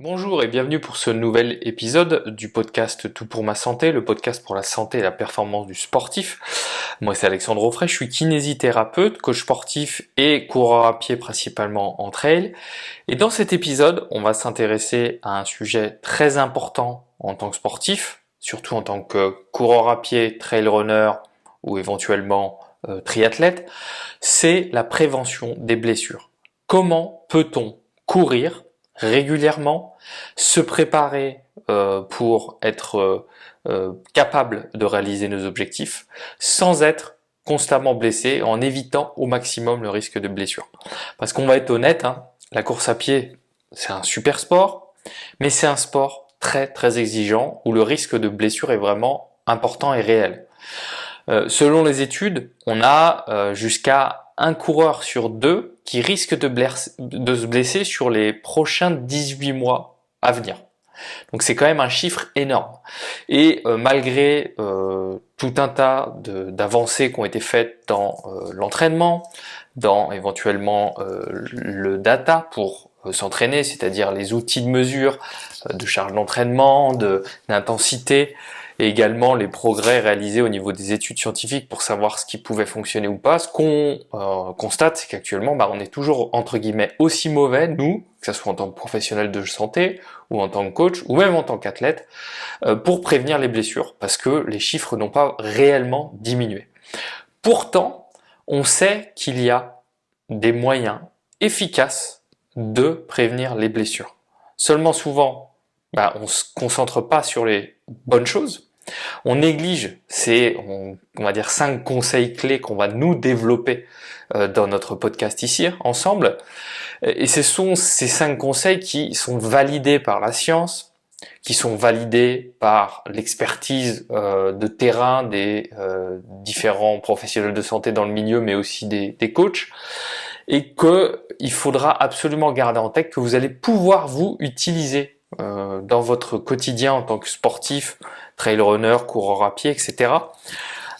Bonjour et bienvenue pour ce nouvel épisode du podcast Tout pour ma santé, le podcast pour la santé et la performance du sportif. Moi c'est Alexandre Offray, je suis kinésithérapeute, coach sportif et coureur à pied principalement en trail. Et dans cet épisode, on va s'intéresser à un sujet très important en tant que sportif, surtout en tant que coureur à pied, trail runner ou éventuellement triathlète, c'est la prévention des blessures. Comment peut-on courir régulièrement, se préparer pour être capable de réaliser nos objectifs sans être constamment blessé, en évitant au maximum le risque de blessure. Parce qu'on va être honnête, la course à pied, c'est un super sport, mais c'est un sport très très exigeant où le risque de blessure est vraiment important et réel. Selon les études, on a jusqu'à un coureur sur deux qui risque de se blesser sur les prochains 18 mois à venir. Donc c'est quand même un chiffre énorme. Et malgré tout un tas d'avancées qui ont été faites dans l'entraînement, dans éventuellement le data pour s'entraîner, c'est-à-dire les outils de mesure de charge d'entraînement, d'intensité, et également les progrès réalisés au niveau des études scientifiques pour savoir ce qui pouvait fonctionner ou pas. Ce qu'on constate, c'est qu'actuellement, on est toujours, entre guillemets, aussi mauvais, nous, que ce soit en tant que professionnel de santé, ou en tant que coach, ou même en tant qu'athlète, pour prévenir les blessures, parce que les chiffres n'ont pas réellement diminué. Pourtant, on sait qu'il y a des moyens efficaces de prévenir les blessures. Seulement souvent, on se concentre pas sur les bonnes choses. On néglige on va dire 5 conseils clés qu'on va nous développer dans notre podcast ici ensemble. Et ce sont ces 5 conseils qui sont validés par la science, qui sont validés par l'expertise de terrain des différents professionnels de santé dans le milieu, mais aussi des coachs, et il faudra absolument garder en tête que vous allez pouvoir vous utiliser dans votre quotidien en tant que sportif, trail runner, coureur à pied, etc.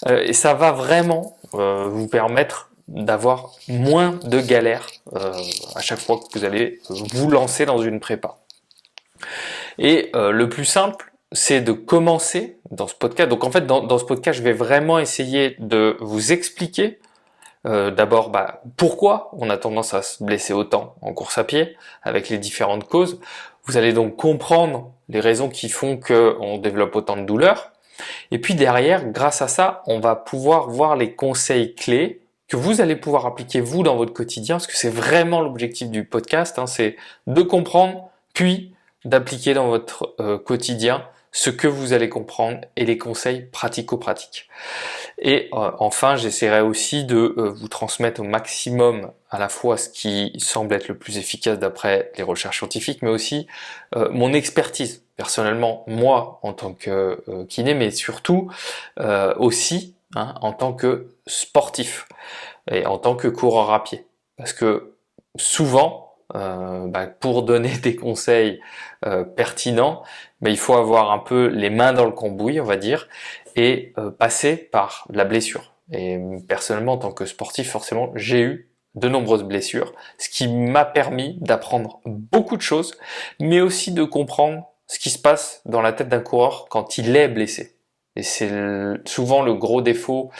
Et ça va vraiment vous permettre d'avoir moins de galères à chaque fois que vous allez vous lancer dans une prépa. Et le plus simple, c'est de commencer dans ce podcast. Donc en fait, dans ce podcast, je vais vraiment essayer de vous expliquer d'abord pourquoi on a tendance à se blesser autant en course à pied, avec les différentes causes. Vous allez donc comprendre les raisons qui font qu'on développe autant de douleurs. Et puis derrière, grâce à ça, on va pouvoir voir les conseils clés que vous allez pouvoir appliquer vous dans votre quotidien, parce que c'est vraiment l'objectif du podcast, c'est de comprendre, puis d'appliquer dans votre quotidien ce que vous allez comprendre et les conseils pratico-pratiques. Et enfin, j'essaierai aussi de vous transmettre au maximum à la fois ce qui semble être le plus efficace d'après les recherches scientifiques, mais aussi mon expertise, personnellement, moi en tant que kiné, mais surtout aussi en tant que sportif et en tant que coureur à pied. Parce que souvent, pour donner des conseils pertinents, il faut avoir un peu les mains dans le cambouis, on va dire, et passer par la blessure. Et personnellement, en tant que sportif, forcément, j'ai eu de nombreuses blessures, ce qui m'a permis d'apprendre beaucoup de choses, mais aussi de comprendre ce qui se passe dans la tête d'un coureur quand il est blessé. Et c'est souvent le gros défaut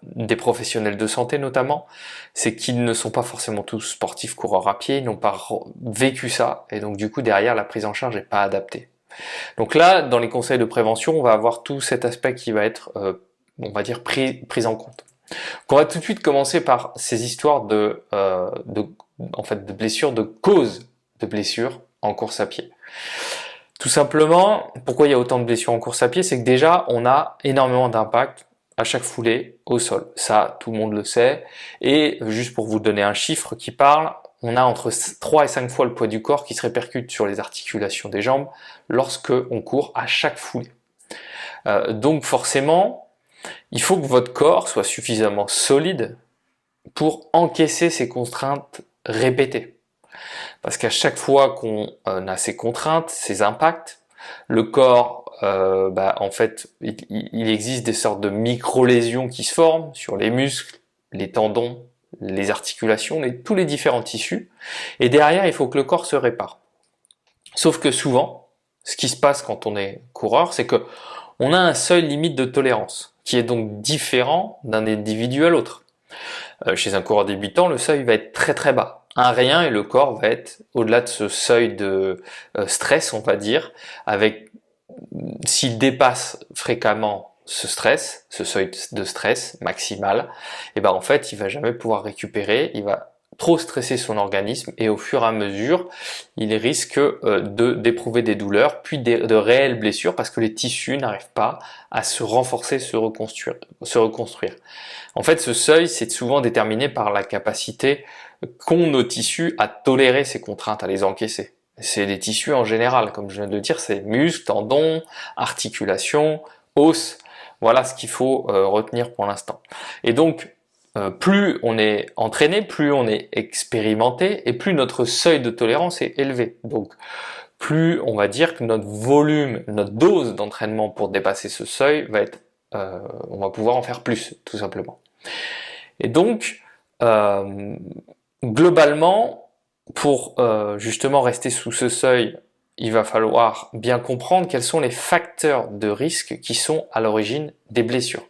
des professionnels de santé notamment, c'est qu'ils ne sont pas forcément tous sportifs coureurs à pied, ils n'ont pas vécu ça, et donc du coup derrière la prise en charge n'est pas adaptée. Donc là, dans les conseils de prévention, on va avoir tout cet aspect qui va être, on va dire, pris en compte. Donc on va tout de suite commencer par ces histoires de blessures, de causes de blessures en course à pied. Tout simplement, pourquoi il y a autant de blessures en course à pied, c'est que déjà, on a énormément d'impact à chaque foulée au sol. Ça, tout le monde le sait. Et juste pour vous donner un chiffre qui parle, on a entre 3 et 5 fois le poids du corps qui se répercute sur les articulations des jambes lorsque on court à chaque foulée. Donc forcément, il faut que votre corps soit suffisamment solide pour encaisser ces contraintes répétées. Parce qu'à chaque fois qu'on a ces contraintes, ces impacts, le corps, en fait, il existe des sortes de micro-lésions qui se forment sur les muscles, les tendons, les articulations, tous les différents tissus. Et derrière, il faut que le corps se répare. Sauf que souvent, ce qui se passe quand on est coureur, c'est que on a un seuil limite de tolérance, qui est donc différent d'un individu à l'autre. Chez un coureur débutant, le seuil va être très très bas. Un rien et le corps va être au-delà de ce seuil de stress, on va dire, avec s'il dépasse fréquemment ce stress, ce seuil de stress maximal, et ben en fait il va jamais pouvoir récupérer, il va trop stresser son organisme et au fur et à mesure il risque d'éprouver des douleurs puis de réelles blessures parce que les tissus n'arrivent pas à se renforcer, se reconstruire. En fait ce seuil c'est souvent déterminé par la capacité qu'ont nos tissus à tolérer ces contraintes, à les encaisser. C'est des tissus en général, comme je viens de le dire, c'est muscles, tendons, articulations, os. Voilà ce qu'il faut retenir pour l'instant. Et donc, plus on est entraîné, plus on est expérimenté, et plus notre seuil de tolérance est élevé. Donc, plus on va dire que notre volume, notre dose d'entraînement pour dépasser ce seuil va être, on va pouvoir en faire plus, tout simplement. Et donc, globalement, pour justement rester sous ce seuil, il va falloir bien comprendre quels sont les facteurs de risque qui sont à l'origine des blessures.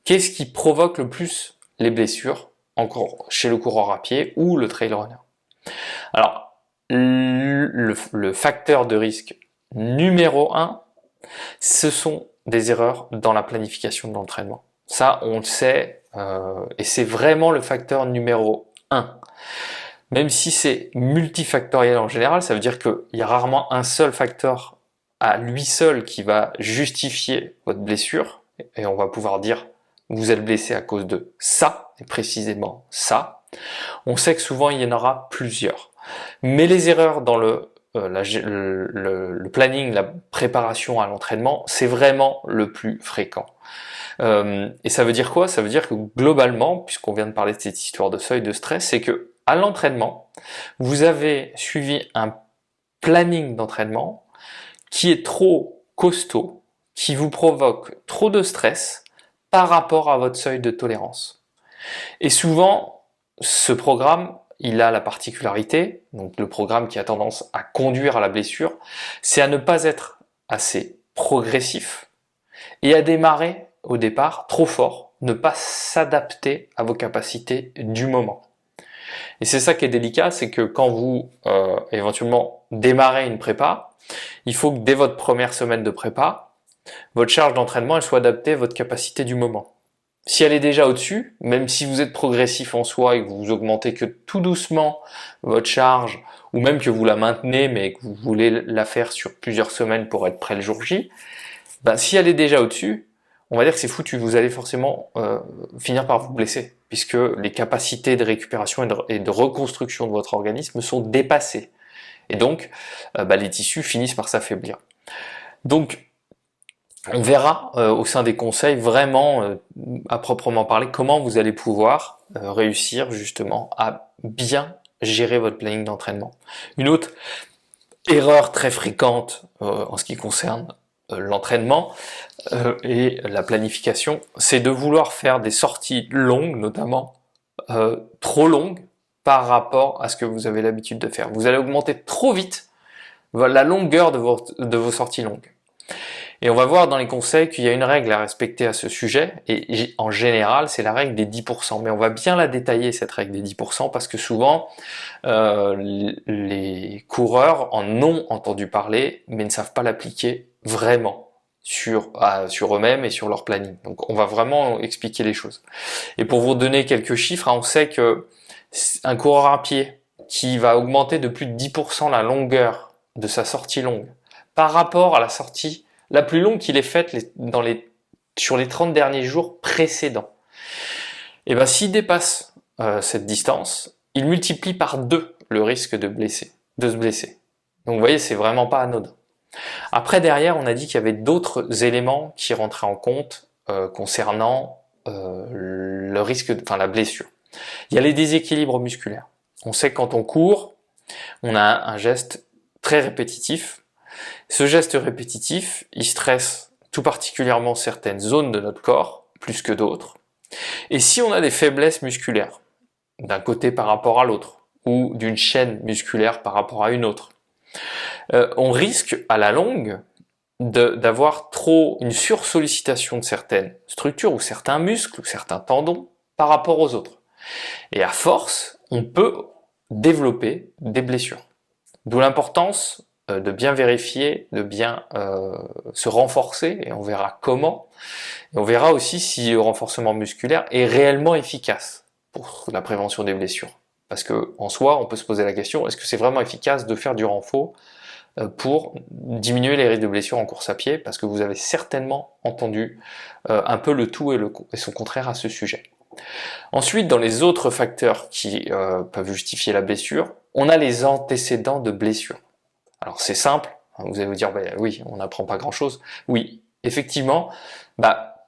Qu'est-ce qui provoque le plus les blessures encore chez le coureur à pied ou le trail runner? Alors, le facteur de risque numéro 1, ce sont des erreurs dans la planification de l'entraînement. Ça, on le sait, et c'est vraiment le facteur numéro 1. Même si c'est multifactoriel en général, ça veut dire qu'il y a rarement un seul facteur à lui seul qui va justifier votre blessure, et on va pouvoir dire vous êtes blessé à cause de ça, et précisément ça. On sait que souvent il y en aura plusieurs. Mais les erreurs dans le planning, la préparation à l'entraînement, c'est vraiment le plus fréquent. Et ça veut dire quoi? Ça veut dire que globalement, puisqu'on vient de parler de cette histoire de seuil de stress, c'est que à l'entraînement, vous avez suivi un planning d'entraînement qui est trop costaud, qui vous provoque trop de stress par rapport à votre seuil de tolérance. Et souvent, ce programme, il a la particularité, donc le programme qui a tendance à conduire à la blessure, c'est à ne pas être assez progressif et à démarrer au départ trop fort, ne pas s'adapter à vos capacités du moment. Et c'est ça qui est délicat, c'est que quand vous éventuellement démarrez une prépa, il faut que dès votre première semaine de prépa, votre charge d'entraînement elle soit adaptée à votre capacité du moment. Si elle est déjà au-dessus, même si vous êtes progressif en soi et que vous augmentez que tout doucement votre charge, ou même que vous la maintenez mais que vous voulez la faire sur plusieurs semaines pour être prêt le jour J, ben, si elle est déjà au-dessus, on va dire que c'est foutu, vous allez forcément finir par vous blesser, puisque les capacités de récupération et de reconstruction de votre organisme sont dépassées. Et donc, les tissus finissent par s'affaiblir. Donc, on verra au sein des conseils vraiment, à proprement parler, comment vous allez pouvoir réussir justement à bien gérer votre planning d'entraînement. Une autre erreur très fréquente en ce qui concerne l'entraînement et la planification, c'est de vouloir faire des sorties longues, notamment trop longues par rapport à ce que vous avez l'habitude de faire. Vous allez augmenter trop vite la longueur de vos sorties longues. Et on va voir dans les conseils qu'il y a une règle à respecter à ce sujet, et en général c'est la règle des 10%, mais on va bien la détailler cette règle des 10% parce que souvent les coureurs en ont entendu parler mais ne savent pas l'appliquer vraiment sur eux-mêmes et sur leur planning. Donc on va vraiment expliquer les choses. Et pour vous donner quelques chiffres, on sait que un coureur à pied qui va augmenter de plus de 10% la longueur de sa sortie longue par rapport à la sortie la plus longue qu'il ait faite sur les 30 derniers jours précédents, et ben s'il dépasse cette distance, il multiplie par 2 le risque de se blesser. Donc vous voyez, c'est vraiment pas anodin. Après, derrière, on a dit qu'il y avait d'autres éléments qui rentraient en compte concernant le risque, la blessure. Il y a les déséquilibres musculaires. On sait que quand on court, on a un geste très répétitif. Ce geste répétitif, il stresse tout particulièrement certaines zones de notre corps, plus que d'autres. Et si on a des faiblesses musculaires, d'un côté par rapport à l'autre, ou d'une chaîne musculaire par rapport à une autre, on risque à la longue d'avoir trop une sursollicitation de certaines structures ou certains muscles ou certains tendons par rapport aux autres. Et à force, on peut développer des blessures. D'où l'importance de bien vérifier, de bien se renforcer, et on verra comment. Et on verra aussi si le renforcement musculaire est réellement efficace pour la prévention des blessures. Parce que en soi, on peut se poser la question, est-ce que c'est vraiment efficace de faire du renfort pour diminuer les risques de blessures en course à pied? Parce que vous avez certainement entendu un peu le tout et son contraire à ce sujet. Ensuite, dans les autres facteurs qui peuvent justifier la blessure, on a les antécédents de blessure. Alors c'est simple, vous allez vous dire, ben, oui, on n'apprend pas grand-chose. Oui, effectivement,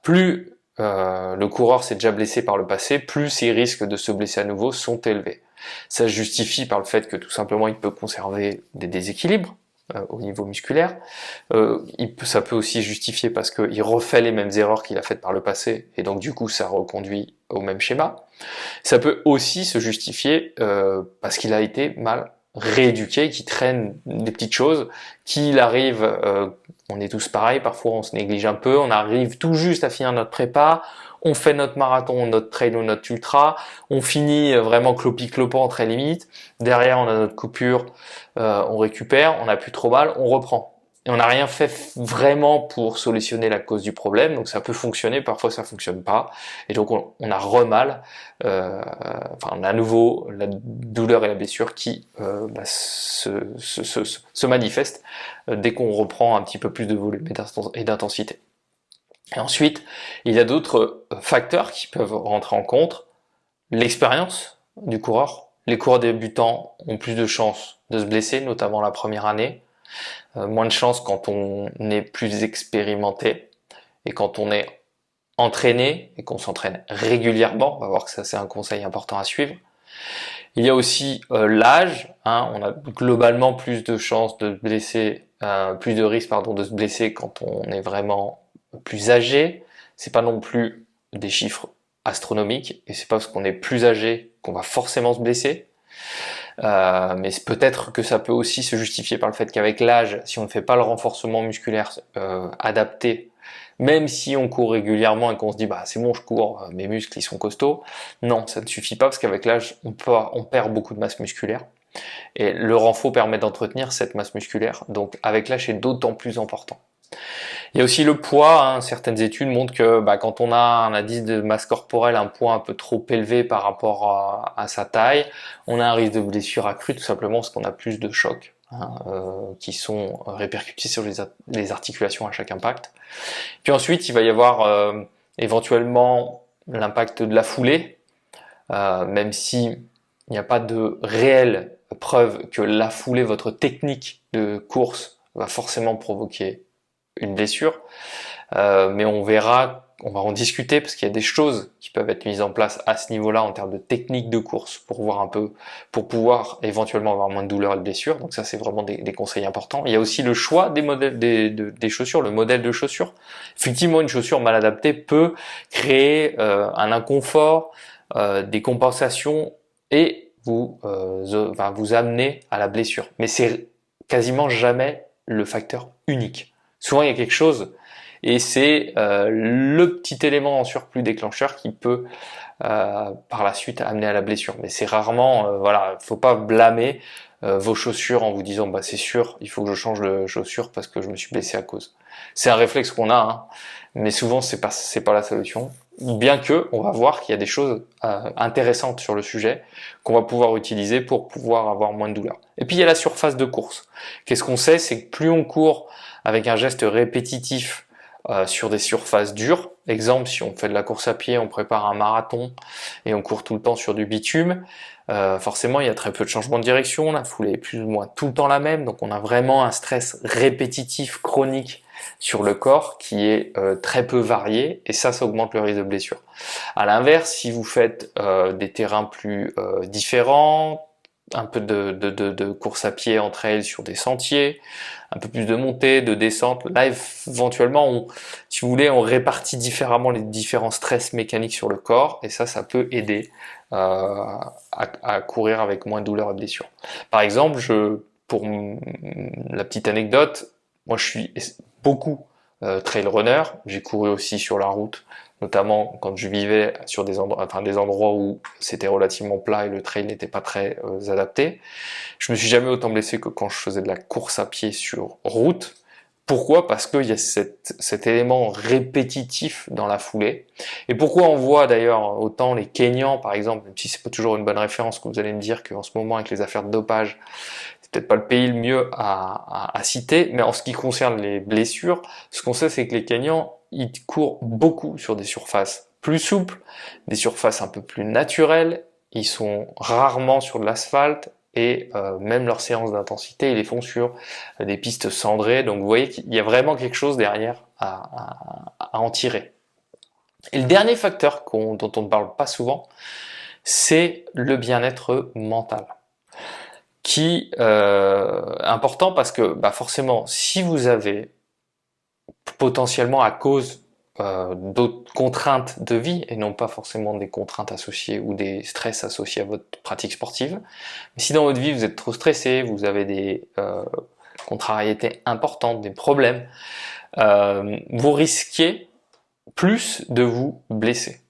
plus le coureur s'est déjà blessé par le passé, plus ses risques de se blesser à nouveau sont élevés. Ça se justifie par le fait que tout simplement il peut conserver des déséquilibres au niveau musculaire. Ça peut aussi justifier parce qu'il refait les mêmes erreurs qu'il a faites par le passé, et donc du coup ça reconduit au même schéma. Ça peut aussi se justifier parce qu'il a été mal rééduqué, qu'il traîne des petites choses, qu'il arrive, on est tous pareils, parfois on se néglige un peu, on arrive tout juste à finir notre prépa, on fait notre marathon, notre trail ou notre ultra, on finit vraiment clopi-clopant très limite, derrière on a notre coupure, on récupère, on n'a plus trop mal, on reprend. Et on n'a rien fait vraiment pour solutionner la cause du problème, donc ça peut fonctionner, parfois ça fonctionne pas, et donc on a re-mal, on a à nouveau la douleur et la blessure qui se manifestent dès qu'on reprend un petit peu plus de volume et d'intensité. Et ensuite, il y a d'autres facteurs qui peuvent rentrer en compte. L'expérience du coureur. Les coureurs débutants ont plus de chances de se blesser, notamment la première année. Moins de chances quand on est plus expérimenté. Et quand on est entraîné et qu'on s'entraîne régulièrement, on va voir que ça c'est un conseil important à suivre. Il y a aussi l'âge, on a globalement plus de chances de se blesser, plus de risques de se blesser quand on est vraiment plus âgé. C'est pas non plus des chiffres astronomiques, et c'est pas parce qu'on est plus âgé qu'on va forcément se blesser. Mais peut-être que ça peut aussi se justifier par le fait qu'avec l'âge, si on ne fait pas le renforcement musculaire adapté, même si on court régulièrement et qu'on se dit c'est bon, je cours, mes muscles ils sont costauds, non, ça ne suffit pas parce qu'avec l'âge on perd beaucoup de masse musculaire, et le renfort permet d'entretenir cette masse musculaire, donc avec l'âge c'est d'autant plus important. Il y a aussi le poids, certaines études montrent que quand on a un indice de masse corporelle, un poids un peu trop élevé par rapport à sa taille, on a un risque de blessure accru tout simplement parce qu'on a plus de chocs qui sont répercutés sur les articulations à chaque impact. Puis ensuite, il va y avoir éventuellement l'impact de la foulée, même si il n'y a pas de réelle preuve que la foulée, votre technique de course, va forcément provoquer une blessure, mais on va en discuter parce qu'il y a des choses qui peuvent être mises en place à ce niveau-là en termes de technique de course pour voir un peu, pour pouvoir éventuellement avoir moins de douleurs et de blessures. Donc ça c'est vraiment des conseils importants. Il y a aussi le choix des modèles des chaussures, le modèle de chaussure. Effectivement, une chaussure mal adaptée peut créer un inconfort, des compensations et vous amener à la blessure. Mais c'est quasiment jamais le facteur unique. Souvent il y a quelque chose et c'est le petit élément en surplus déclencheur qui peut par la suite amener à la blessure. Mais c'est rarement, faut pas blâmer vos chaussures en vous disant c'est sûr, il faut que je change de chaussures parce que je me suis blessé à cause. C'est un réflexe qu'on a, mais souvent c'est pas la solution. Bien que on va voir qu'il y a des choses intéressantes sur le sujet qu'on va pouvoir utiliser pour pouvoir avoir moins de douleur. Et puis il y a la surface de course. Qu'est-ce qu'on sait, c'est que plus on court avec un geste répétitif sur des surfaces dures, exemple si on fait de la course à pied, on prépare un marathon et on court tout le temps sur du bitume, forcément il y a très peu de changement de direction, la foulée est plus ou moins tout le temps la même, donc on a vraiment un stress répétitif chronique sur le corps qui est très peu varié, et ça augmente le risque de blessure. À l'inverse, si vous faites des terrains plus différents, un peu de course à pied entre elles sur des sentiers, un peu plus de montée, de descente, là éventuellement si vous voulez on répartit différemment les différents stress mécaniques sur le corps, et ça peut aider à courir avec moins de douleur et de blessure. Par exemple, la petite anecdote, moi je suis beaucoup trail runner, j'ai couru aussi sur la route, notamment quand je vivais sur des endroits où c'était relativement plat et le trail n'était pas très adapté. Je me suis jamais autant blessé que quand je faisais de la course à pied sur route. Pourquoi? Parce qu'il y a cet élément répétitif dans la foulée. Et pourquoi on voit d'ailleurs autant les Kenyans, par exemple, même si c'est pas toujours une bonne référence, que vous allez me dire qu'en ce moment, avec les affaires de dopage, c'est peut-être pas le pays le mieux à citer, mais en ce qui concerne les blessures, ce qu'on sait, c'est que les Kenyans, ils courent beaucoup sur des surfaces plus souples, des surfaces un peu plus naturelles, ils sont rarement sur de l'asphalte, et même leurs séances d'intensité, ils les font sur des pistes cendrées, donc vous voyez qu'il y a vraiment quelque chose derrière à en tirer. Et le dernier facteur dont on ne parle pas souvent, c'est le bien-être mental, qui est important parce que forcément, si vous avez potentiellement à cause d'autres contraintes de vie et non pas forcément des contraintes associées ou des stress associés à votre pratique sportive. Mais si dans votre vie vous êtes trop stressé, vous avez des contrariétés importantes, des problèmes, vous risquez plus de vous blesser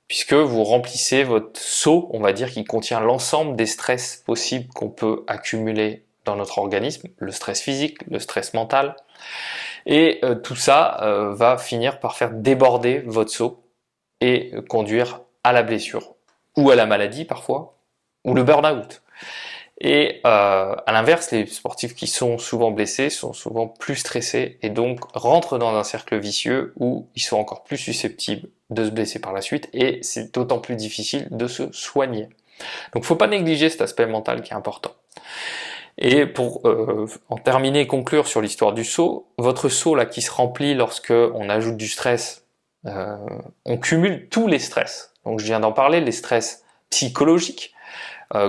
puisque vous remplissez votre seau, on va dire, qui contient l'ensemble des stress possibles qu'on peut accumuler dans notre organisme, le stress physique, le stress mental. Et tout ça va finir par faire déborder votre seau et conduire à la blessure, ou à la maladie parfois, ou le burn-out. Et à l'inverse, les sportifs qui sont souvent blessés sont souvent plus stressés et donc rentrent dans un cercle vicieux où ils sont encore plus susceptibles de se blesser par la suite et c'est d'autant plus difficile de se soigner. Donc faut pas négliger cet aspect mental qui est important. Et pour en terminer et conclure sur l'histoire du seau, votre seau là qui se remplit lorsque on ajoute du stress, on cumule tous les stress. Donc je viens d'en parler, les stress psychologiques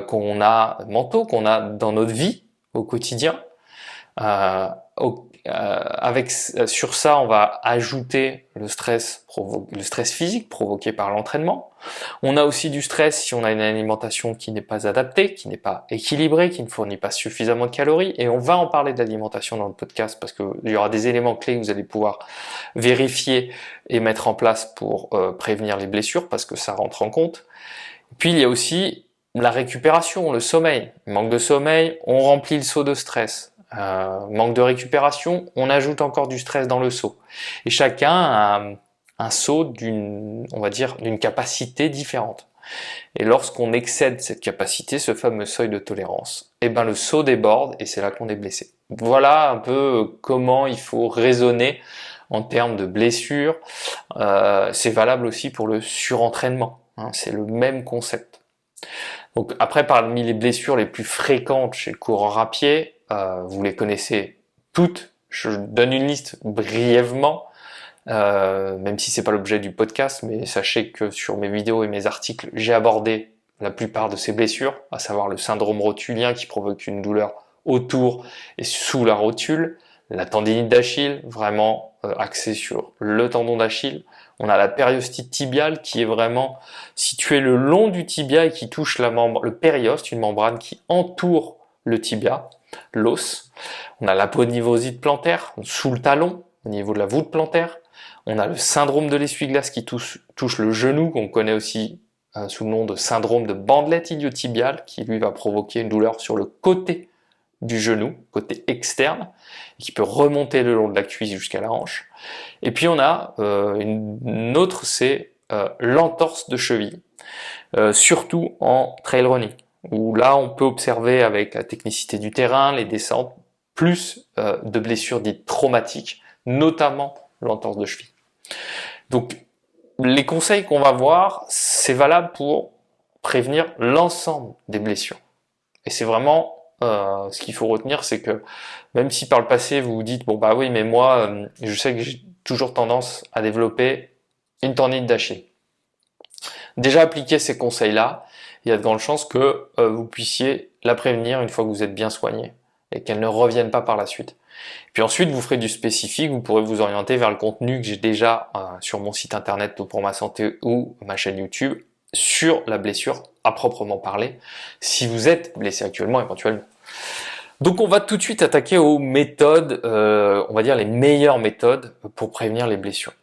qu'on a mentaux, qu'on a dans notre vie au quotidien. Sur ça, on va ajouter le stress physique provoqué par l'entraînement. On a aussi du stress si on a une alimentation qui n'est pas adaptée, qui n'est pas équilibrée, qui ne fournit pas suffisamment de calories. Et on va en parler de l'alimentation dans le podcast parce qu'il y aura des éléments clés que vous allez pouvoir vérifier et mettre en place pour prévenir les blessures parce que ça rentre en compte. Et puis il y a aussi la récupération, le sommeil. Manque de sommeil, on remplit le seau de stress. Manque de récupération, on ajoute encore du stress dans le seau. Et chacun a un seau d'une capacité différente. Et lorsqu'on excède cette capacité, ce fameux seuil de tolérance, le seau déborde et c'est là qu'on est blessé. Voilà un peu comment il faut raisonner en termes de blessures. C'est valable aussi pour le surentraînement. C'est le même concept. Donc après, parmi les blessures les plus fréquentes chez le coureur à pied, vous les connaissez toutes. Je donne une liste brièvement, même si c'est pas l'objet du podcast, mais sachez que sur mes vidéos et mes articles, j'ai abordé la plupart de ces blessures, à savoir le syndrome rotulien qui provoque une douleur autour et sous la rotule, la tendinite d'Achille, vraiment axée sur le tendon d'Achille. On a la périostite tibiale qui est vraiment située le long du tibia et qui touche le périoste, une membrane qui entoure le tibia, l'os. On a l'apodivosite plantaire sous le talon, au niveau de la voûte plantaire. On a le syndrome de l'essuie-glace qui touche le genou, qu'on connaît aussi sous le nom de syndrome de bandelette iliotibiale, qui lui va provoquer une douleur sur le côté du genou, côté externe, qui peut remonter le long de la cuisse jusqu'à la hanche. Et puis on a une autre, c'est l'entorse de cheville, surtout en trail running, où là on peut observer avec la technicité du terrain, les descentes, plus de blessures dites traumatiques, notamment l'entorse de cheville. Donc les conseils qu'on va voir, c'est valable pour prévenir l'ensemble des blessures. Et c'est vraiment ce qu'il faut retenir, c'est que même si par le passé vous vous dites bon oui mais moi je sais que j'ai toujours tendance à développer une tendinite d'Achille. Déjà appliquer ces conseils-là, il y a de grandes chances que vous puissiez la prévenir une fois que vous êtes bien soigné et qu'elle ne revienne pas par la suite. Puis ensuite vous ferez du spécifique, vous pourrez vous orienter vers le contenu que j'ai déjà sur mon site internet Tout pour ma santé ou ma chaîne YouTube sur la blessure à proprement parler, si vous êtes blessé actuellement éventuellement. Donc on va tout de suite attaquer aux méthodes, on va dire les meilleures méthodes pour prévenir les blessures.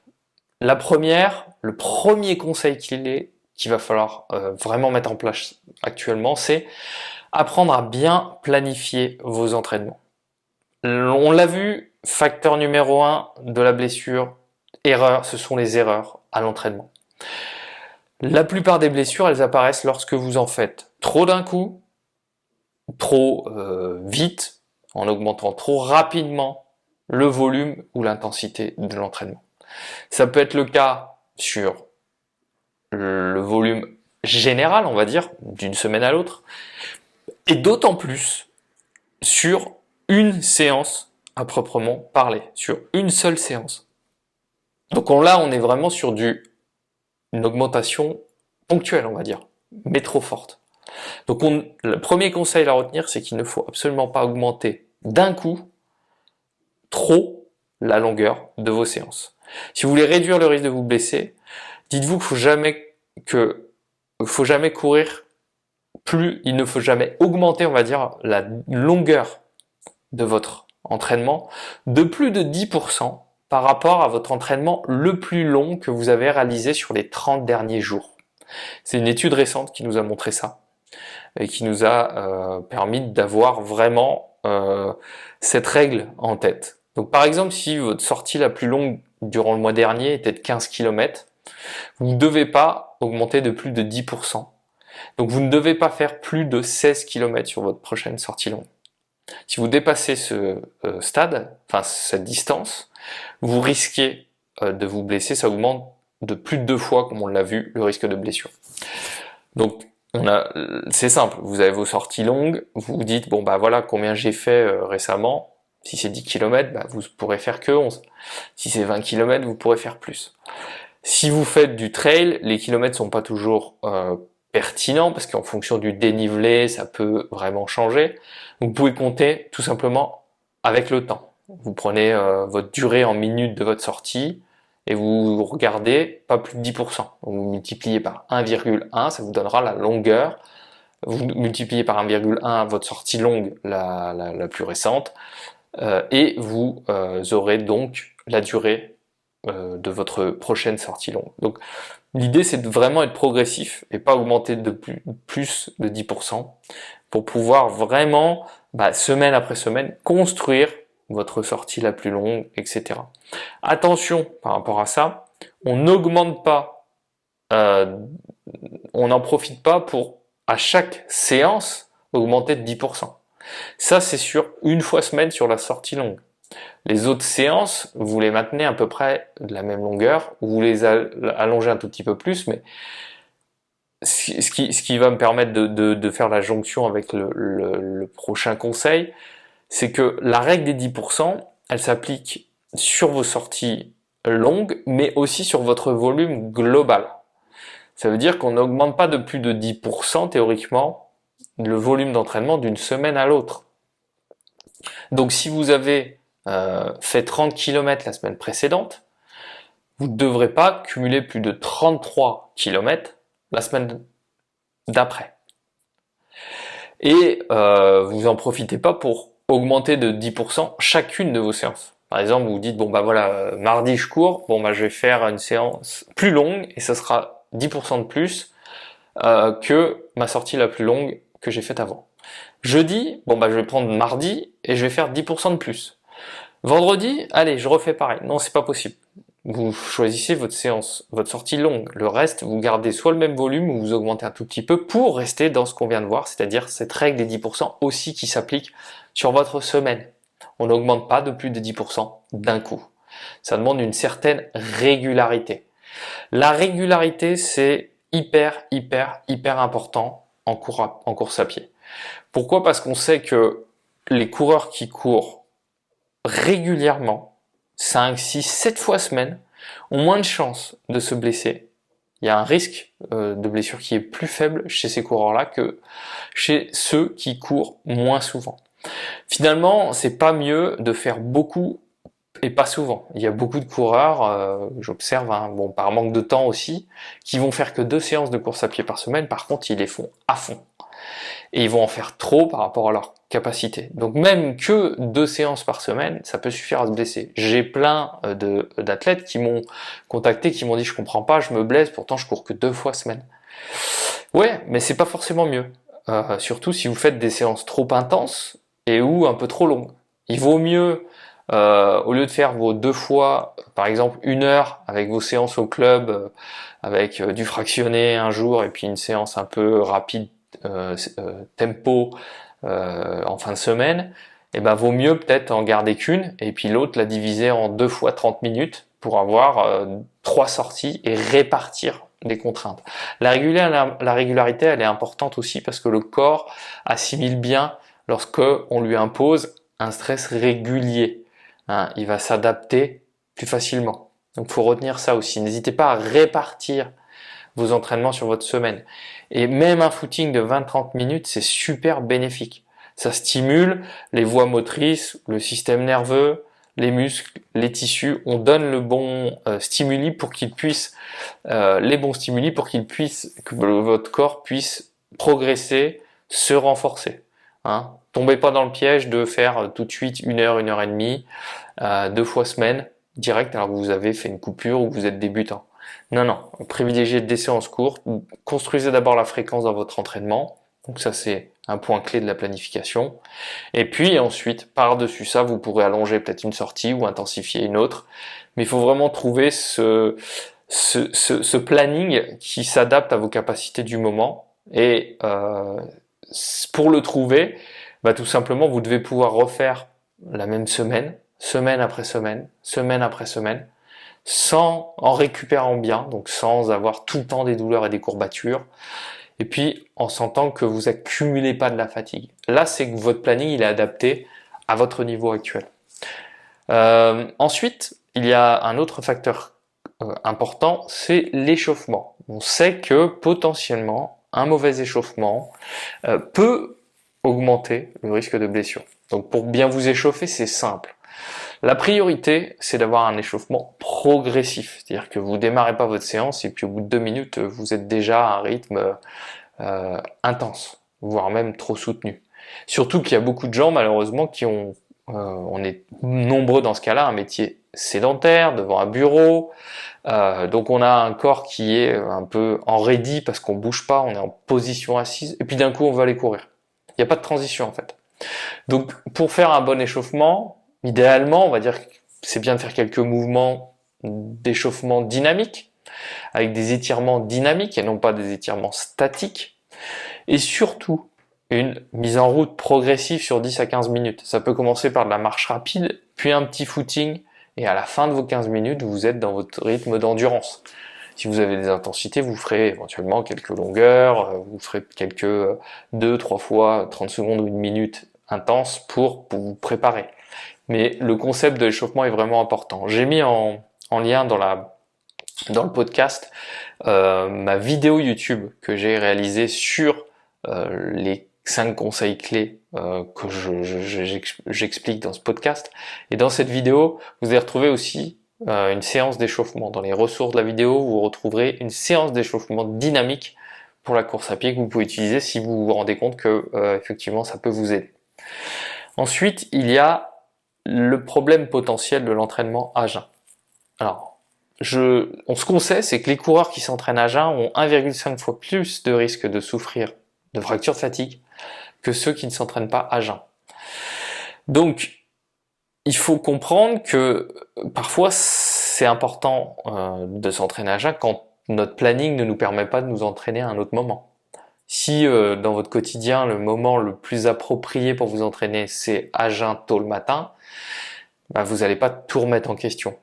La première, le premier conseil qu'il va falloir vraiment mettre en place actuellement, c'est apprendre à bien planifier vos entraînements. On l'a vu, facteur numéro 1 de la blessure, erreur, ce sont les erreurs à l'entraînement. La plupart des blessures, elles apparaissent lorsque vous en faites trop d'un coup, trop vite, en augmentant trop rapidement le volume ou l'intensité de l'entraînement. Ça peut être le cas sur le volume général, on va dire, d'une semaine à l'autre, et d'autant plus sur une séance à proprement parler, sur une seule séance. Donc là, on est vraiment sur une augmentation ponctuelle, on va dire, mais trop forte. Donc le premier conseil à retenir, c'est qu'il ne faut absolument pas augmenter d'un coup trop la longueur de vos séances. Si vous voulez réduire le risque de vous blesser, dites-vous qu'il faut jamais courir il ne faut jamais augmenter, on va dire, la longueur de votre entraînement de plus de 10% par rapport à votre entraînement le plus long que vous avez réalisé sur les 30 derniers jours. C'est une étude récente qui nous a montré ça et qui nous a permis d'avoir vraiment cette règle en tête. Donc par exemple, si votre sortie la plus longue durant le mois dernier était de 15 km, vous ne devez pas augmenter de plus de 10%. Donc vous ne devez pas faire plus de 16 km sur votre prochaine sortie longue. Si vous dépassez ce stade, enfin cette distance, vous risquez de vous blesser, ça augmente de plus de 2 fois, comme on l'a vu, le risque de blessure. Donc c'est simple, vous avez vos sorties longues, vous vous dites, bon bah voilà combien j'ai fait récemment, si c'est 10 km, bah, vous pourrez faire que 11. Si c'est 20 km, vous pourrez faire plus. Si vous faites du trail, les kilomètres sont pas toujours pertinents, parce qu'en fonction du dénivelé, ça peut vraiment changer. Donc vous pouvez compter tout simplement avec le temps. Vous prenez votre durée en minutes de votre sortie, et vous regardez pas plus de 10%. Vous multipliez par 1,1, ça vous donnera la longueur. Vous multipliez par 1,1 votre sortie longue, la plus récente, et vous aurez donc la durée de votre prochaine sortie longue. Donc l'idée c'est de vraiment être progressif et pas augmenter de plus de 10% pour pouvoir vraiment, semaine après semaine, construire votre sortie la plus longue, etc. Attention par rapport à ça, on n'augmente pas, on n'en profite pas pour à chaque séance augmenter de 10%. Ça c'est sur une fois semaine sur la sortie longue. Les autres séances, vous les maintenez à peu près de la même longueur, ou vous les allongez un tout petit peu plus, mais ce qui va me permettre de faire la jonction avec le prochain conseil, c'est que la règle des 10%, elle s'applique sur vos sorties longues, mais aussi sur votre volume global. Ça veut dire qu'on n'augmente pas de plus de 10% théoriquement le volume d'entraînement d'une semaine à l'autre. Donc si vous avez fait 30 km la semaine précédente, vous ne devrez pas cumuler plus de 33 km la semaine d'après. Et vous en profitez pas pour augmenter de 10% chacune de vos séances. Par exemple, vous dites, bon bah voilà, mardi je cours, bon bah je vais faire une séance plus longue et ça sera 10% de plus que ma sortie la plus longue que j'ai faite avant. Jeudi, bon bah je vais prendre mardi et je vais faire 10% de plus. Vendredi, allez, je refais pareil. Non, c'est pas possible. Vous choisissez votre séance, votre sortie longue. Le reste, vous gardez soit le même volume ou vous augmentez un tout petit peu pour rester dans ce qu'on vient de voir, c'est-à-dire cette règle des 10% aussi qui s'applique sur votre semaine. On n'augmente pas de plus de 10% d'un coup. Ça demande une certaine régularité. La régularité, c'est hyper important en course à pied. Pourquoi? Parce qu'on sait que les coureurs qui courent régulièrement, 5, 6, 7 fois semaine, ont moins de chances de se blesser. Il y a un risque de blessure qui est plus faible chez ces coureurs-là que chez ceux qui courent moins souvent. Finalement, c'est pas mieux de faire beaucoup et pas souvent. Il y a beaucoup de coureurs, j'observe, par manque de temps aussi, qui vont faire que 2 séances de course à pied par semaine. Par contre, ils les font à fond. Et ils vont en faire trop par rapport à leur capacité. Donc même que 2 séances par semaine, ça peut suffire à se blesser. J'ai plein d'athlètes qui m'ont contacté, qui m'ont dit je comprends pas, je me blesse, pourtant je cours que 2 fois semaine. Ouais, mais c'est pas forcément mieux. Surtout si vous faites des séances trop intenses et ou un peu trop longues. Il vaut mieux, au lieu de faire vos 2 fois, par exemple 1 heure avec vos séances au club, avec du fractionné un jour et puis une séance un peu rapide, tempo, en fin de semaine, et ben vaut mieux peut-être en garder qu'une et puis l'autre la diviser en 2 fois 30 minutes pour avoir 3 sorties et répartir les contraintes. La régularité, elle est importante aussi parce que le corps assimile bien lorsque on lui impose un stress régulier. Hein, il va s'adapter plus facilement. Donc il faut retenir ça aussi. N'hésitez pas à répartir vos entraînements sur votre semaine. Et même un footing de 20-30 minutes, c'est super bénéfique. Ça stimule les voies motrices, le système nerveux, les muscles, les tissus. On donne le bon stimuli pour qu'ils puissent, les bons stimuli pour qu'ils puissent, que votre corps puisse progresser, se renforcer. Hein. Tombez pas dans le piège de faire tout de suite 1 heure, 1 heure et demie, 2 fois semaine, direct alors que vous avez fait une coupure ou que vous êtes débutant. Non, non, privilégiez des séances courtes, construisez d'abord la fréquence dans votre entraînement, donc ça c'est un point clé de la planification, et puis ensuite, par-dessus ça, vous pourrez allonger peut-être une sortie ou intensifier une autre, mais il faut vraiment trouver ce planning qui s'adapte à vos capacités du moment, et pour le trouver, bah, tout simplement, vous devez pouvoir refaire la même semaine, semaine après semaine, semaine après semaine, en récupérant bien, donc sans avoir tout le temps des douleurs et des courbatures, et puis en sentant que vous accumulez pas de la fatigue. Là, c'est que votre planning il est adapté à votre niveau actuel. Ensuite, il y a un autre facteur important, c'est l'échauffement. On sait que potentiellement, un mauvais échauffement peut augmenter le risque de blessure. Donc pour bien vous échauffer, c'est simple. La priorité, c'est d'avoir un échauffement progressif, c'est-à-dire que vous démarrez pas votre séance et puis au bout de 2 minutes, vous êtes déjà à un rythme intense, voire même trop soutenu. Surtout qu'il y a beaucoup de gens malheureusement qui ont, on est nombreux dans ce cas-là, un métier sédentaire, devant un bureau, donc on a un corps qui est un peu en ready parce qu'on bouge pas, on est en position assise, et puis d'un coup on va aller courir. Il n'y a pas de transition en fait. Donc pour faire un bon échauffement, idéalement, on va dire que c'est bien de faire quelques mouvements d'échauffement dynamiques, avec des étirements dynamiques et non pas des étirements statiques. Et surtout, une mise en route progressive sur 10 à 15 minutes. Ça peut commencer par de la marche rapide, puis un petit footing, et à la fin de vos 15 minutes, vous êtes dans votre rythme d'endurance. Si vous avez des intensités, vous ferez éventuellement quelques longueurs, vous ferez quelques 2-3 fois 30 secondes ou 1 minute intense pour vous préparer. Mais le concept de l'échauffement est vraiment important. J'ai mis en lien dans le podcast ma vidéo YouTube que j'ai réalisée sur les 5 conseils clés que j'explique dans ce podcast. Et dans cette vidéo, vous allez retrouver aussi une séance d'échauffement. Dans les ressources de la vidéo, vous retrouverez une séance d'échauffement dynamique pour la course à pied que vous pouvez utiliser si vous vous rendez compte que effectivement ça peut vous aider. Ensuite, il y a le problème potentiel de l'entraînement à jeun. Alors, ce qu'on sait, c'est que les coureurs qui s'entraînent à jeun ont 1,5 fois plus de risque de souffrir de fracture de fatigue que ceux qui ne s'entraînent pas à jeun. Donc, il faut comprendre que parfois c'est important de s'entraîner à jeun quand notre planning ne nous permet pas de nous entraîner à un autre moment. Si dans votre quotidien, le moment le plus approprié pour vous entraîner, c'est à jeun tôt le matin, bah, vous n'allez pas tout remettre en question.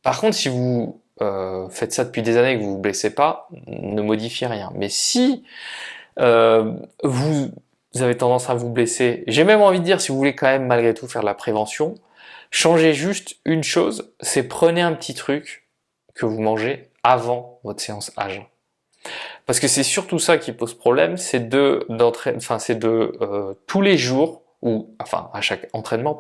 Par contre, si vous faites ça depuis des années et que vous vous blessez pas, ne modifiez rien. Mais si vous avez tendance à vous blesser, j'ai même envie de dire, si vous voulez quand même malgré tout faire de la prévention, changez juste une chose, c'est prenez un petit truc que vous mangez avant votre séance à jeun. Parce que c'est surtout ça qui pose problème, c'est tous les jours, à chaque entraînement,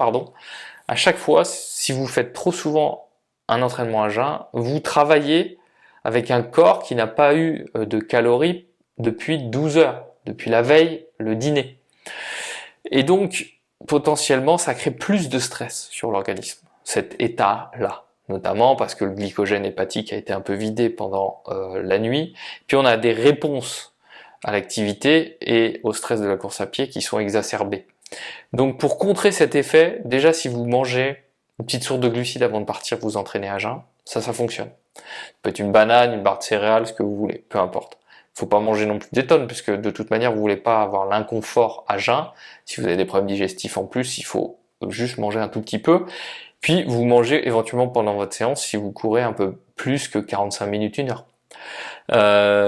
à chaque fois, si vous faites trop souvent un entraînement à jeun, vous travaillez avec un corps qui n'a pas eu de calories depuis 12 heures, depuis la veille, le dîner. Et donc, potentiellement, ça crée plus de stress sur l'organisme, cet état-là. Notamment parce que le glycogène hépatique a été un peu vidé pendant la nuit. Puis on a des réponses à l'activité et au stress de la course à pied qui sont exacerbées. Donc pour contrer cet effet, déjà si vous mangez une petite source de glucides avant de partir vous entraîner à jeun, ça fonctionne. Ça peut être une banane, une barre de céréales, ce que vous voulez, peu importe. Faut pas manger non plus des tonnes, puisque de toute manière, vous voulez pas avoir l'inconfort à jeun. Si vous avez des problèmes digestifs en plus, il faut juste manger un tout petit peu. Puis, vous mangez éventuellement pendant votre séance si vous courez un peu plus que 45 minutes, 1 heure.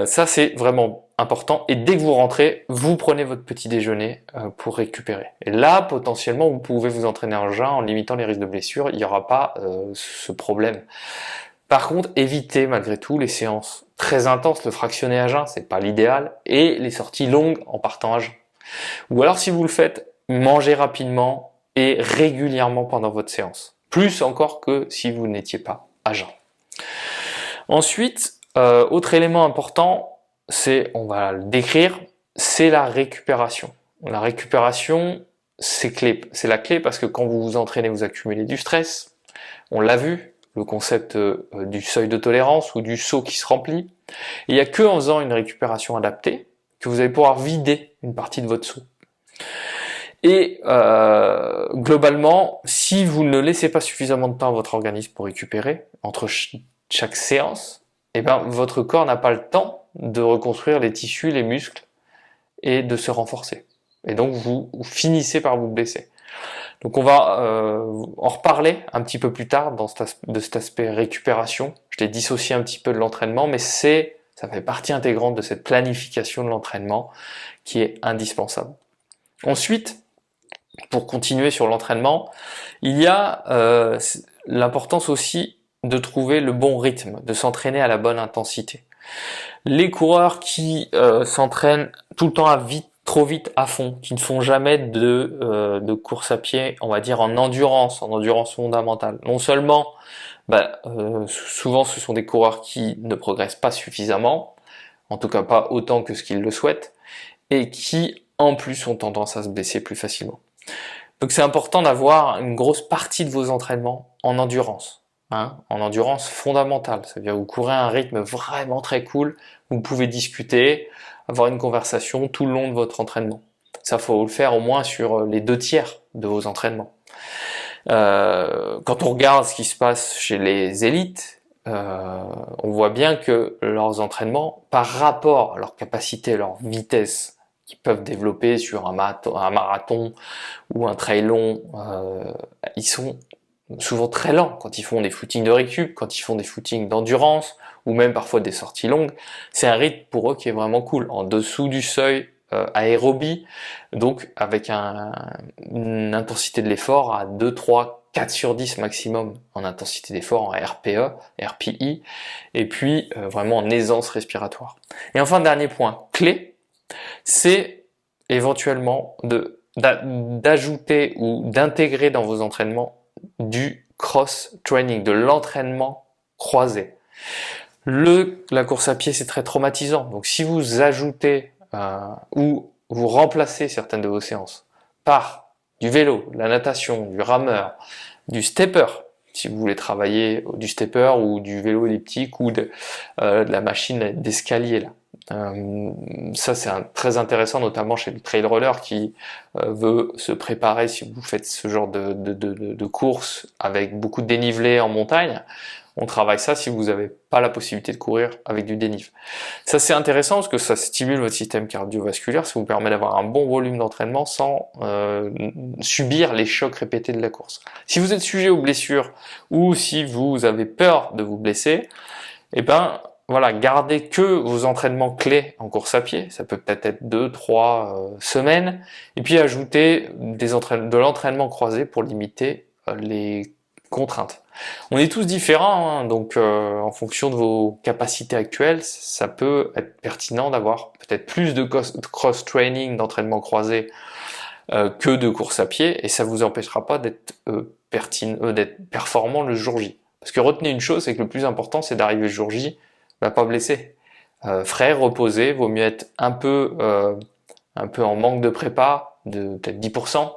Ça, c'est vraiment important. Et dès que vous rentrez, vous prenez votre petit déjeuner pour récupérer. Et là, potentiellement, vous pouvez vous entraîner en jeun en limitant les risques de blessures. Il n'y aura pas ce problème. Par contre, évitez malgré tout les séances très intenses, le fractionné à jeun, c'est pas l'idéal, et les sorties longues en partant à jeun. Ou alors si vous le faites, mangez rapidement et régulièrement pendant votre séance. Plus encore que si vous n'étiez pas à jeun. Ensuite, autre élément important, on va le décrire, c'est la récupération. La récupération, c'est la clé parce que quand vous vous entraînez, vous accumulez du stress. On l'a vu, le concept du seuil de tolérance ou du seau qui se remplit. Et il n'y a que en faisant une récupération adaptée que vous allez pouvoir vider une partie de votre seau. Et globalement, si vous ne laissez pas suffisamment de temps à votre organisme pour récupérer entre chaque séance, eh ben, votre corps n'a pas le temps de reconstruire les tissus, les muscles et de se renforcer. Et donc vous finissez par vous blesser. Donc on va en reparler un petit peu plus tard de cet aspect récupération. Je l'ai dissocié un petit peu de l'entraînement, mais ça fait partie intégrante de cette planification de l'entraînement qui est indispensable. Ensuite, pour continuer sur l'entraînement, il y a l'importance aussi de trouver le bon rythme, de s'entraîner à la bonne intensité. Les coureurs qui s'entraînent tout le temps trop vite à fond, qui ne font jamais de course à pied, on va dire en endurance fondamentale. Non seulement, souvent ce sont des coureurs qui ne progressent pas suffisamment, en tout cas pas autant que ce qu'ils le souhaitent, et qui en plus ont tendance à se blesser plus facilement. Donc c'est important d'avoir une grosse partie de vos entraînements en endurance. En endurance fondamentale, ça veut dire que vous courez à un rythme vraiment très cool, vous pouvez discuter, avoir une conversation tout le long de votre entraînement. Ça, faut le faire au moins sur les 2/3 de vos entraînements. Quand on regarde ce qui se passe chez les élites, on voit bien que leurs entraînements, par rapport à leur capacité, leur vitesse qu'ils peuvent développer sur un marathon ou un trail long, ils sont souvent très lents quand ils font des footings de récup, quand ils font des footings d'endurance ou même parfois des sorties longues. C'est un rythme pour eux qui est vraiment cool, en dessous du seuil aérobie, donc avec une intensité de l'effort à 2, 3, 4 sur 10 maximum en intensité d'effort, en RPE, RPI, et puis vraiment en aisance respiratoire. Et enfin, dernier point clé, c'est éventuellement d'ajouter ou d'intégrer dans vos entraînements du cross-training, de l'entraînement croisé. La course à pied, c'est très traumatisant. Donc si vous ajoutez ou vous remplacez certaines de vos séances par du vélo, de la natation, du rameur, du stepper, si vous voulez travailler du stepper ou du vélo elliptique ou de la machine d'escalier là. Ça c'est très intéressant, notamment chez le trail roller qui veut se préparer si vous faites ce genre de course avec beaucoup de dénivelé en montagne. On travaille ça si vous n'avez pas la possibilité de courir avec du dénive. Ça c'est intéressant parce que ça stimule votre système cardiovasculaire, ça vous permet d'avoir un bon volume d'entraînement sans subir les chocs répétés de la course. Si vous êtes sujet aux blessures ou si vous avez peur de vous blesser, eh ben voilà, gardez que vos entraînements clés en course à pied, ça peut peut-être être 2-3 semaines, et puis ajoutez de l'entraînement croisé pour limiter les contraintes. On est tous différents, donc en fonction de vos capacités actuelles, ça peut être pertinent d'avoir peut-être plus de cross-training, d'entraînement croisé que de course à pied, et ça vous empêchera pas d'être performant le jour J. Parce que retenez une chose, c'est que le plus important, c'est d'arriver le jour J, pas blessé. Frais, reposé, vaut mieux être un peu en manque de prépa de peut-être 10%,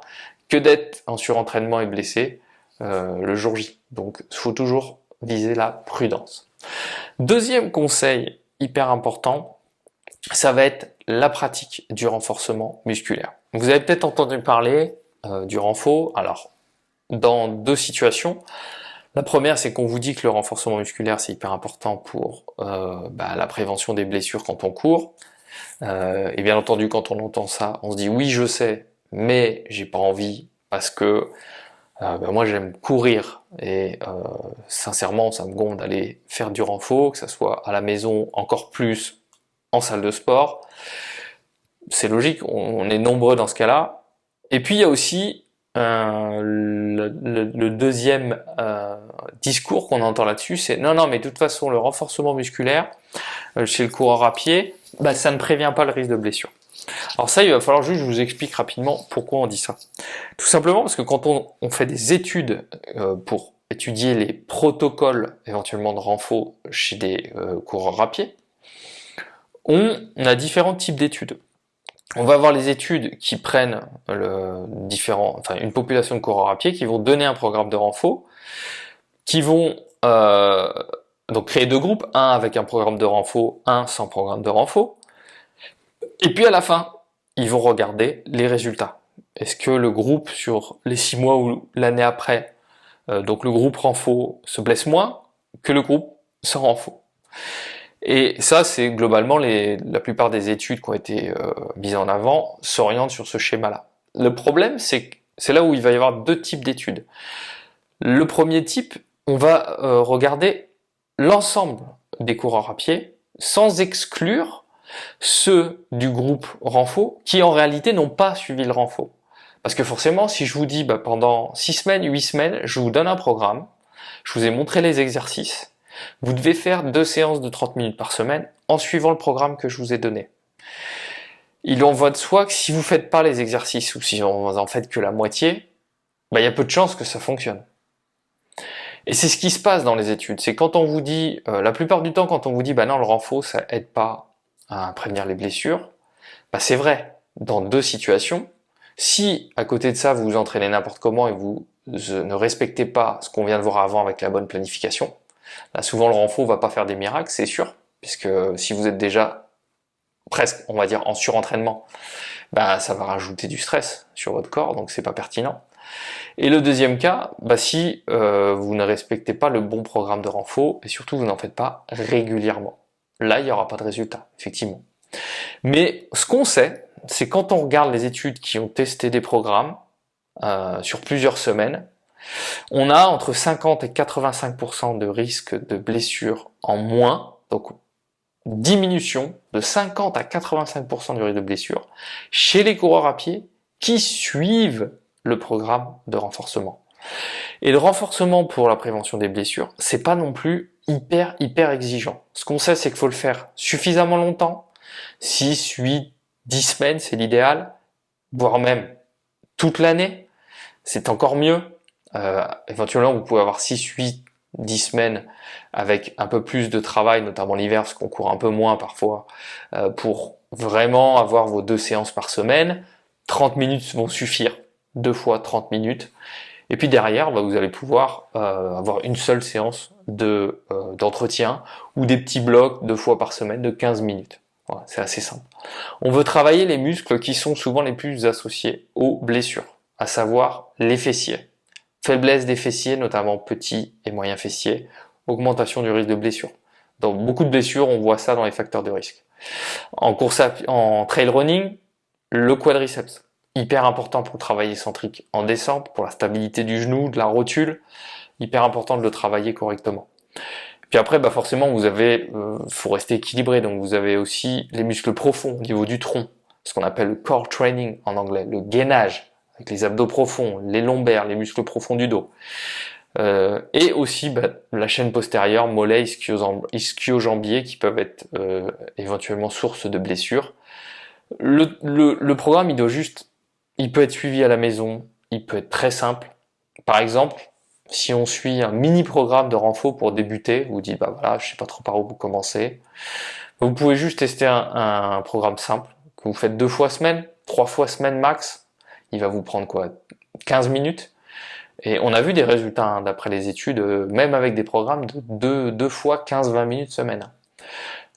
que d'être en surentraînement et blessé le jour J. Donc il faut toujours viser la prudence. Deuxième conseil hyper important, ça va être la pratique du renforcement musculaire. Vous avez peut-être entendu parler du renfo, alors dans deux situations. La première, c'est qu'on vous dit que le renforcement musculaire, c'est hyper important pour la prévention des blessures quand on court. Et bien entendu, quand on entend ça, on se dit oui, je sais, mais j'ai pas envie parce que moi j'aime courir et sincèrement, ça me gonfle d'aller faire du renfo, que ça soit à la maison, encore plus en salle de sport. C'est logique, on est nombreux dans ce cas-là. Et puis il y a aussi le deuxième discours qu'on entend là-dessus, c'est non, mais de toute façon, le renforcement musculaire chez le coureur à pied, ça ne prévient pas le risque de blessure. Alors ça, il va falloir juste que je vous explique rapidement pourquoi on dit ça. Tout simplement parce que quand on fait des études pour étudier les protocoles éventuellement de renfo chez des coureurs à pied, on a différents types d'études. On va avoir les études qui prennent une population de coureurs à pied, qui vont donner un programme de renfo, qui vont donc créer deux groupes, un avec un programme de renfo, un sans programme de renfo. Et puis à la fin, ils vont regarder les résultats. Est-ce que le groupe sur les 6 mois ou l'année après, donc le groupe renfo se blesse moins que le groupe sans renfo? Et ça, c'est globalement la plupart des études qui ont été mises en avant s'orientent sur ce schéma-là. Le problème, c'est que c'est là où il va y avoir deux types d'études. Le premier type, on va regarder l'ensemble des coureurs à pied sans exclure ceux du groupe renfo qui en réalité n'ont pas suivi le renfo. Parce que forcément, si je vous dis pendant 6 semaines, 8 semaines, je vous donne un programme, je vous ai montré les exercices, vous devez faire 2 séances de 30 minutes par semaine en suivant le programme que je vous ai donné. Il en va de soi que si vous ne faites pas les exercices ou si vous en faites que la moitié, il y a peu de chances que ça fonctionne. Et c'est ce qui se passe dans les études. C'est quand on vous dit, la plupart du temps, quand on vous dit non, le renfo, ça aide pas à prévenir les blessures, c'est vrai dans deux situations. Si à côté de ça, vous vous entraînez n'importe comment et vous ne respectez pas ce qu'on vient de voir avant avec la bonne planification, là, souvent le renfo va pas faire des miracles, c'est sûr, puisque si vous êtes déjà presque, on va dire, en surentraînement, ça va rajouter du stress sur votre corps, donc c'est pas pertinent. Et le deuxième cas, si vous ne respectez pas le bon programme de renfo, et surtout vous n'en faites pas régulièrement. Là, il n'y aura pas de résultat, effectivement. Mais ce qu'on sait, c'est quand on regarde les études qui ont testé des programmes sur plusieurs semaines, on a entre 50 et 85% de risque de blessure en moins, donc diminution de 50 à 85% du risque de blessure chez les coureurs à pied qui suivent le programme de renforcement. Et le renforcement pour la prévention des blessures, c'est pas non plus hyper exigeant. Ce qu'on sait, c'est qu'il faut le faire suffisamment longtemps, 6, 8, 10 semaines, c'est l'idéal, voire même toute l'année, c'est encore mieux. Éventuellement, vous pouvez avoir 6, 8, 10 semaines avec un peu plus de travail, notamment l'hiver, parce qu'on court un peu moins parfois, pour vraiment avoir vos 2 séances par semaine. 30 minutes vont suffire, 2 fois 30 minutes. Et puis derrière, vous allez pouvoir avoir une seule séance d'entretien ou des petits blocs 2 fois par semaine de 15 minutes. Voilà, c'est assez simple. On veut travailler les muscles qui sont souvent les plus associés aux blessures, à savoir les fessiers. Faiblesse des fessiers, notamment petits et moyens fessiers, augmentation du risque de blessure. Dans beaucoup de blessures, on voit ça dans les facteurs de risque. En trail running, le quadriceps, hyper important pour le travail excentrique en descente, pour la stabilité du genou, de la rotule, hyper important de le travailler correctement. Puis après, forcément, vous avez, faut rester équilibré, donc vous avez aussi les muscles profonds au niveau du tronc, ce qu'on appelle le core training en anglais, le gainage, avec les abdos profonds, les lombaires, les muscles profonds du dos. Et aussi la chaîne postérieure, mollet, ischio-jambier qui peuvent être éventuellement source de blessures. Le programme, il peut être suivi à la maison, il peut être très simple. Par exemple, si on suit un mini programme de renfo pour débuter, vous dites je sais pas trop par où commencer. Vous pouvez juste tester un programme simple que vous faites 2 fois semaine, 3 fois semaine max. il va vous prendre quoi, 15 minutes? Et on a vu des résultats, hein, d'après les études, même avec des programmes de deux fois 15-20 minutes semaine.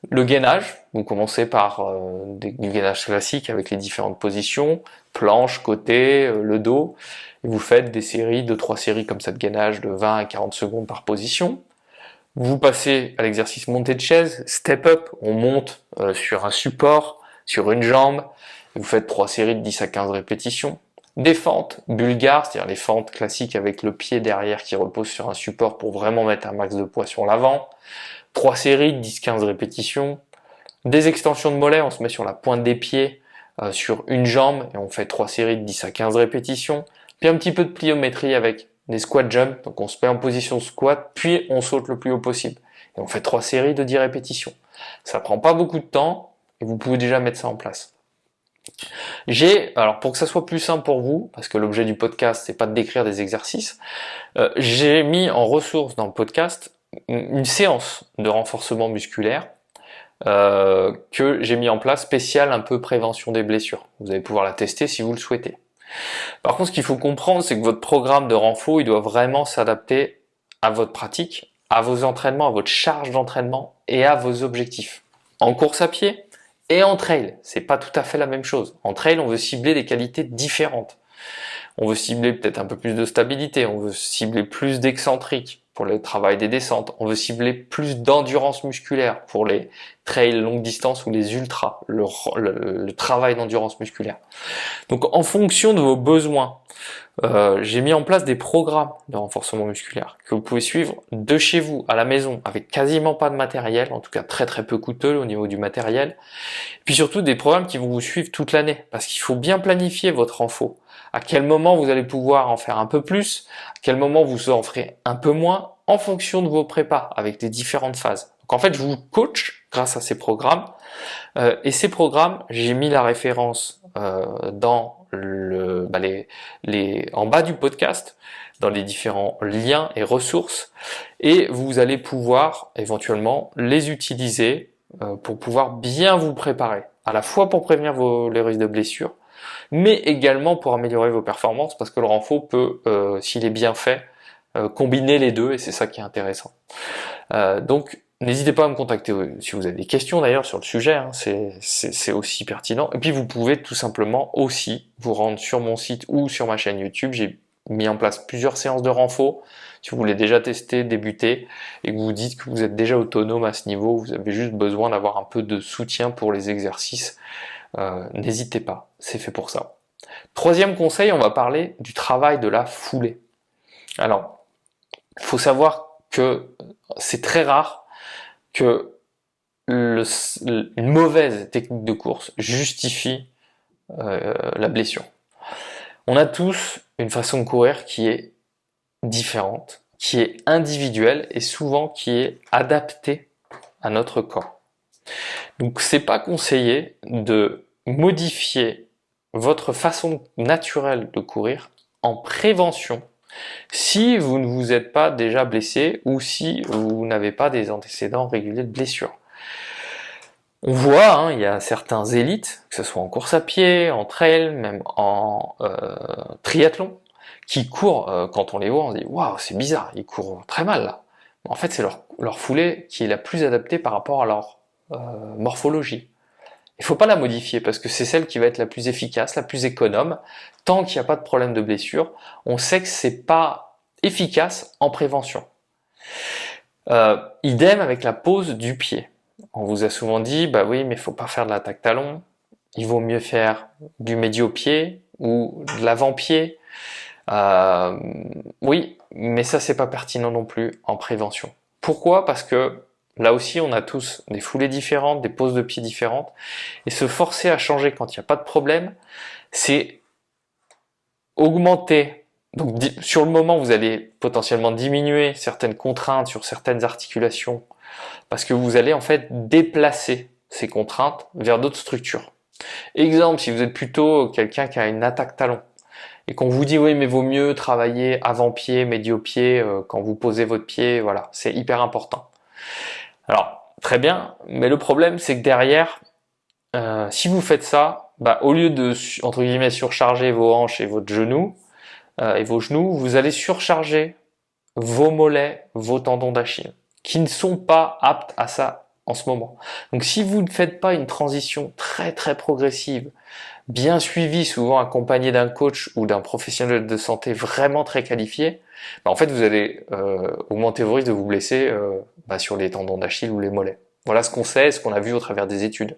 Le gainage, vous commencez par du gainage classique avec les différentes positions, planche, côté, le dos, et vous faites des séries, 2-3 séries comme ça de gainage de 20 à 40 secondes par position. Vous passez à l'exercice montée de chaise, step up, on monte sur un support, sur une jambe, et vous faites 3 séries de 10 à 15 répétitions. Des fentes bulgares, c'est-à-dire les fentes classiques avec le pied derrière qui repose sur un support pour vraiment mettre un max de poids sur l'avant. 3 séries de 10-15 répétitions. Des extensions de mollets, on se met sur la pointe des pieds, sur une jambe, et on fait 3 séries de 10 à 15 répétitions. Puis un petit peu de pliométrie avec des squat jump, donc on se met en position squat, puis on saute le plus haut possible. Et on fait 3 séries de 10 répétitions. Ça prend pas beaucoup de temps, et vous pouvez déjà mettre ça en place. Alors pour que ça soit plus simple pour vous, parce que l'objet du podcast c'est pas de décrire des exercices, j'ai mis en ressource dans le podcast une séance de renforcement musculaire que j'ai mis en place spéciale un peu prévention des blessures. Vous allez pouvoir la tester si vous le souhaitez. Par contre, ce qu'il faut comprendre, c'est que votre programme de renfort, il doit vraiment s'adapter à votre pratique, à vos entraînements, à votre charge d'entraînement et à vos objectifs. En course à pied et en trail, c'est pas tout à fait la même chose. En trail, on veut cibler des qualités différentes. On veut cibler peut-être un peu plus de stabilité, on veut cibler plus d'excentrique pour le travail des descentes, on veut cibler plus d'endurance musculaire pour les trails longue distance ou les ultras, le travail d'endurance musculaire. Donc en fonction de vos besoins, j'ai mis en place des programmes de renforcement musculaire que vous pouvez suivre de chez vous, à la maison, avec quasiment pas de matériel, en tout cas très très peu coûteux au niveau du matériel. Et puis surtout des programmes qui vont vous suivre toute l'année, parce qu'il faut bien planifier votre renfort. À quel moment vous allez pouvoir en faire un peu plus, à quel moment vous en ferez un peu moins, en fonction de vos prépas, avec les différentes phases. Donc en fait, je vous coach grâce à ces programmes, et ces programmes, j'ai mis la référence dans en bas du podcast, dans les différents liens et ressources, et vous allez pouvoir éventuellement les utiliser pour pouvoir bien vous préparer, à la fois pour prévenir les risques de blessures, mais également pour améliorer vos performances, parce que le renfort peut, s'il est bien fait, combiner les deux, et c'est ça qui est intéressant. Donc n'hésitez pas à me contacter si vous avez des questions d'ailleurs sur le sujet, hein, c'est aussi pertinent. Et puis vous pouvez tout simplement aussi vous rendre sur mon site ou sur ma chaîne YouTube. J'ai mis en place plusieurs séances de renfort. Si vous voulez déjà tester, débuter, et que vous dites que vous êtes déjà autonome à ce niveau, vous avez juste besoin d'avoir un peu de soutien pour les exercices, n'hésitez pas, c'est fait pour ça. Troisième conseil, on va parler du travail de la foulée. Alors, il faut savoir que c'est très rare que une mauvaise technique de course justifie la blessure. On a tous une façon de courir qui est différente, qui est individuelle et souvent qui est adaptée à notre corps. Donc c'est pas conseillé de modifier votre façon naturelle de courir en prévention si vous ne vous êtes pas déjà blessé ou si vous n'avez pas des antécédents réguliers de blessures. On voit, hein, il y a certains élites, que ce soit en course à pied, en trail, même en triathlon, qui courent, quand on les voit, on se dit « Waouh, c'est bizarre, ils courent très mal là ». En fait, c'est leur foulée qui est la plus adaptée par rapport à leur morphologie. Il ne faut pas la modifier parce que c'est celle qui va être la plus efficace, la plus économe. Tant qu'il n'y a pas de problème de blessure, on sait que c'est pas efficace en prévention. Idem avec la pose du pied. On vous a souvent dit, bah oui, mais il faut pas faire de l'attaque talon. Il vaut mieux faire du médio-pied ou de l'avant-pied. Oui, mais ça c'est pas pertinent non plus en prévention. Pourquoi? Parce que là aussi, on a tous des foulées différentes, des poses de pieds différentes, et se forcer à changer quand il n'y a pas de problème, c'est augmenter. Donc, sur le moment, vous allez potentiellement diminuer certaines contraintes sur certaines articulations, parce que vous allez en fait déplacer ces contraintes vers d'autres structures. Exemple, si vous êtes plutôt quelqu'un qui a une attaque talon, et qu'on vous dit oui, mais vaut mieux travailler avant-pied, médio-pied, quand vous posez votre pied, voilà, c'est hyper important. Alors, très bien, mais le problème c'est que derrière, si vous faites ça, au lieu de, entre guillemets, surcharger vos hanches et votre genou, et vos genoux, vous allez surcharger vos mollets, vos tendons d'Achille, qui ne sont pas aptes à ça en ce moment. Donc si vous ne faites pas une transition très très progressive, bien suivie, souvent accompagnée d'un coach ou d'un professionnel de santé vraiment très qualifié, en fait vous allez augmenter vos risques de vous blesser sur les tendons d'Achille ou les mollets. Voilà ce qu'on sait, ce qu'on a vu au travers des études.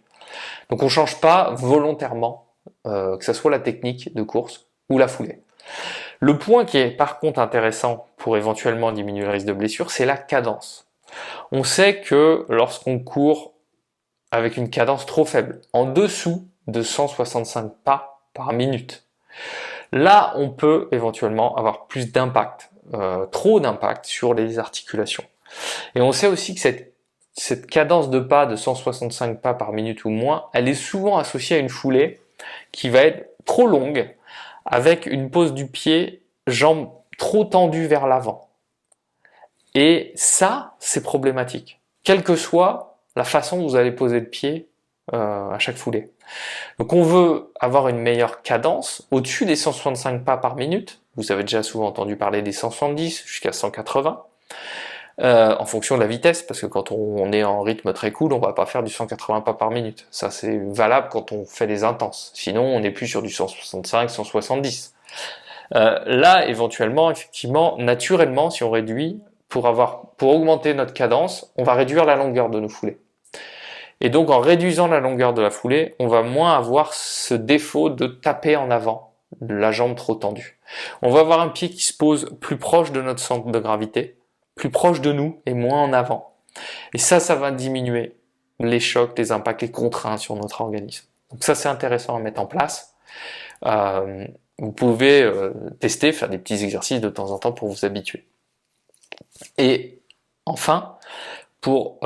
Donc on change pas volontairement, que ce soit la technique de course ou la foulée. Le point qui est par contre intéressant pour éventuellement diminuer le risque de blessure, c'est la cadence. On sait que lorsqu'on court avec une cadence trop faible, en dessous de 165 pas par minute, là on peut éventuellement avoir plus d'impact, trop d'impact sur les articulations. Et on sait aussi que cette cadence de pas de 165 pas par minute ou moins, elle est souvent associée à une foulée qui va être trop longue, avec une pose du pied, jambes trop tendues vers l'avant. Et ça, c'est problématique. Quelle que soit la façon dont vous allez poser le pied à chaque foulée. Donc on veut avoir une meilleure cadence au-dessus des 165 pas par minute. Vous avez déjà souvent entendu parler des 170 jusqu'à 180. En fonction de la vitesse, parce que quand on est en rythme très cool, on va pas faire du 180 pas par minute. Ça c'est valable quand on fait des intenses. Sinon, on est plus sur du 165, 170. Là, éventuellement, effectivement, naturellement, si on réduit, pour augmenter notre cadence, on va réduire la longueur de nos foulées. Et donc, en réduisant la longueur de la foulée, on va moins avoir ce défaut de taper en avant, la jambe trop tendue. On va avoir un pied qui se pose plus proche de notre centre de gravité, plus proche de nous et moins en avant. Et ça va diminuer les chocs, les impacts, les contraintes sur notre organisme. Donc ça, c'est intéressant à mettre en place. Vous pouvez tester, faire des petits exercices de temps en temps pour vous habituer. Et enfin, pour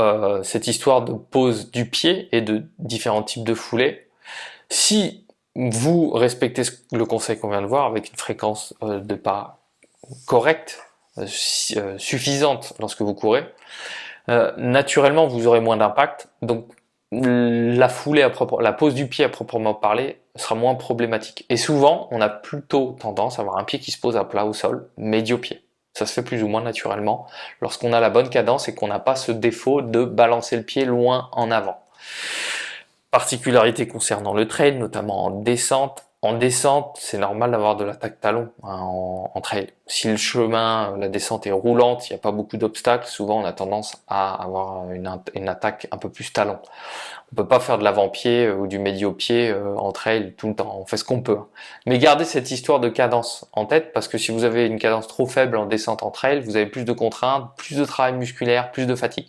cette histoire de pose du pied et de différents types de foulées, si vous respectez le conseil qu'on vient de voir avec une fréquence de pas correcte, suffisante lorsque vous courez, naturellement vous aurez moins d'impact, donc la foulée la pose du pied à proprement parler sera moins problématique. Et souvent, on a plutôt tendance à avoir un pied qui se pose à plat au sol, médio-pied. Ça se fait plus ou moins naturellement lorsqu'on a la bonne cadence et qu'on n'a pas ce défaut de balancer le pied loin en avant. Particularité concernant le trail, notamment en descente. En descente, c'est normal d'avoir de l'attaque talon en trail. Si le chemin, la descente est roulante, il n'y a pas beaucoup d'obstacles, souvent on a tendance à avoir une attaque un peu plus talon. On peut pas faire de l'avant-pied ou du médio-pied en trail tout le temps, on fait ce qu'on peut. Mais gardez cette histoire de cadence en tête, parce que si vous avez une cadence trop faible en descente en trail, vous avez plus de contraintes, plus de travail musculaire, plus de fatigue.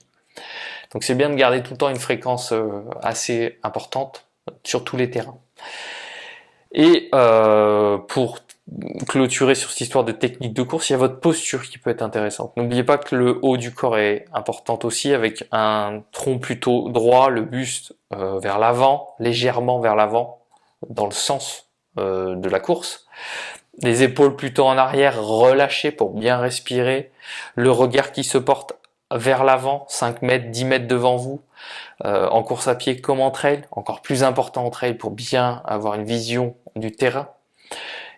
Donc c'est bien de garder tout le temps une fréquence assez importante sur tous les terrains. Et pour clôturer sur cette histoire de technique de course, il y a votre posture qui peut être intéressante. N'oubliez pas que le haut du corps est important aussi, avec un tronc plutôt droit, le buste vers l'avant, légèrement vers l'avant, dans le sens de la course. Les épaules plutôt en arrière, relâchées pour bien respirer. Le regard qui se porte vers l'avant, 5 mètres, 10 mètres devant vous. En course à pied comme en trail, encore plus important en trail pour bien avoir une vision du terrain.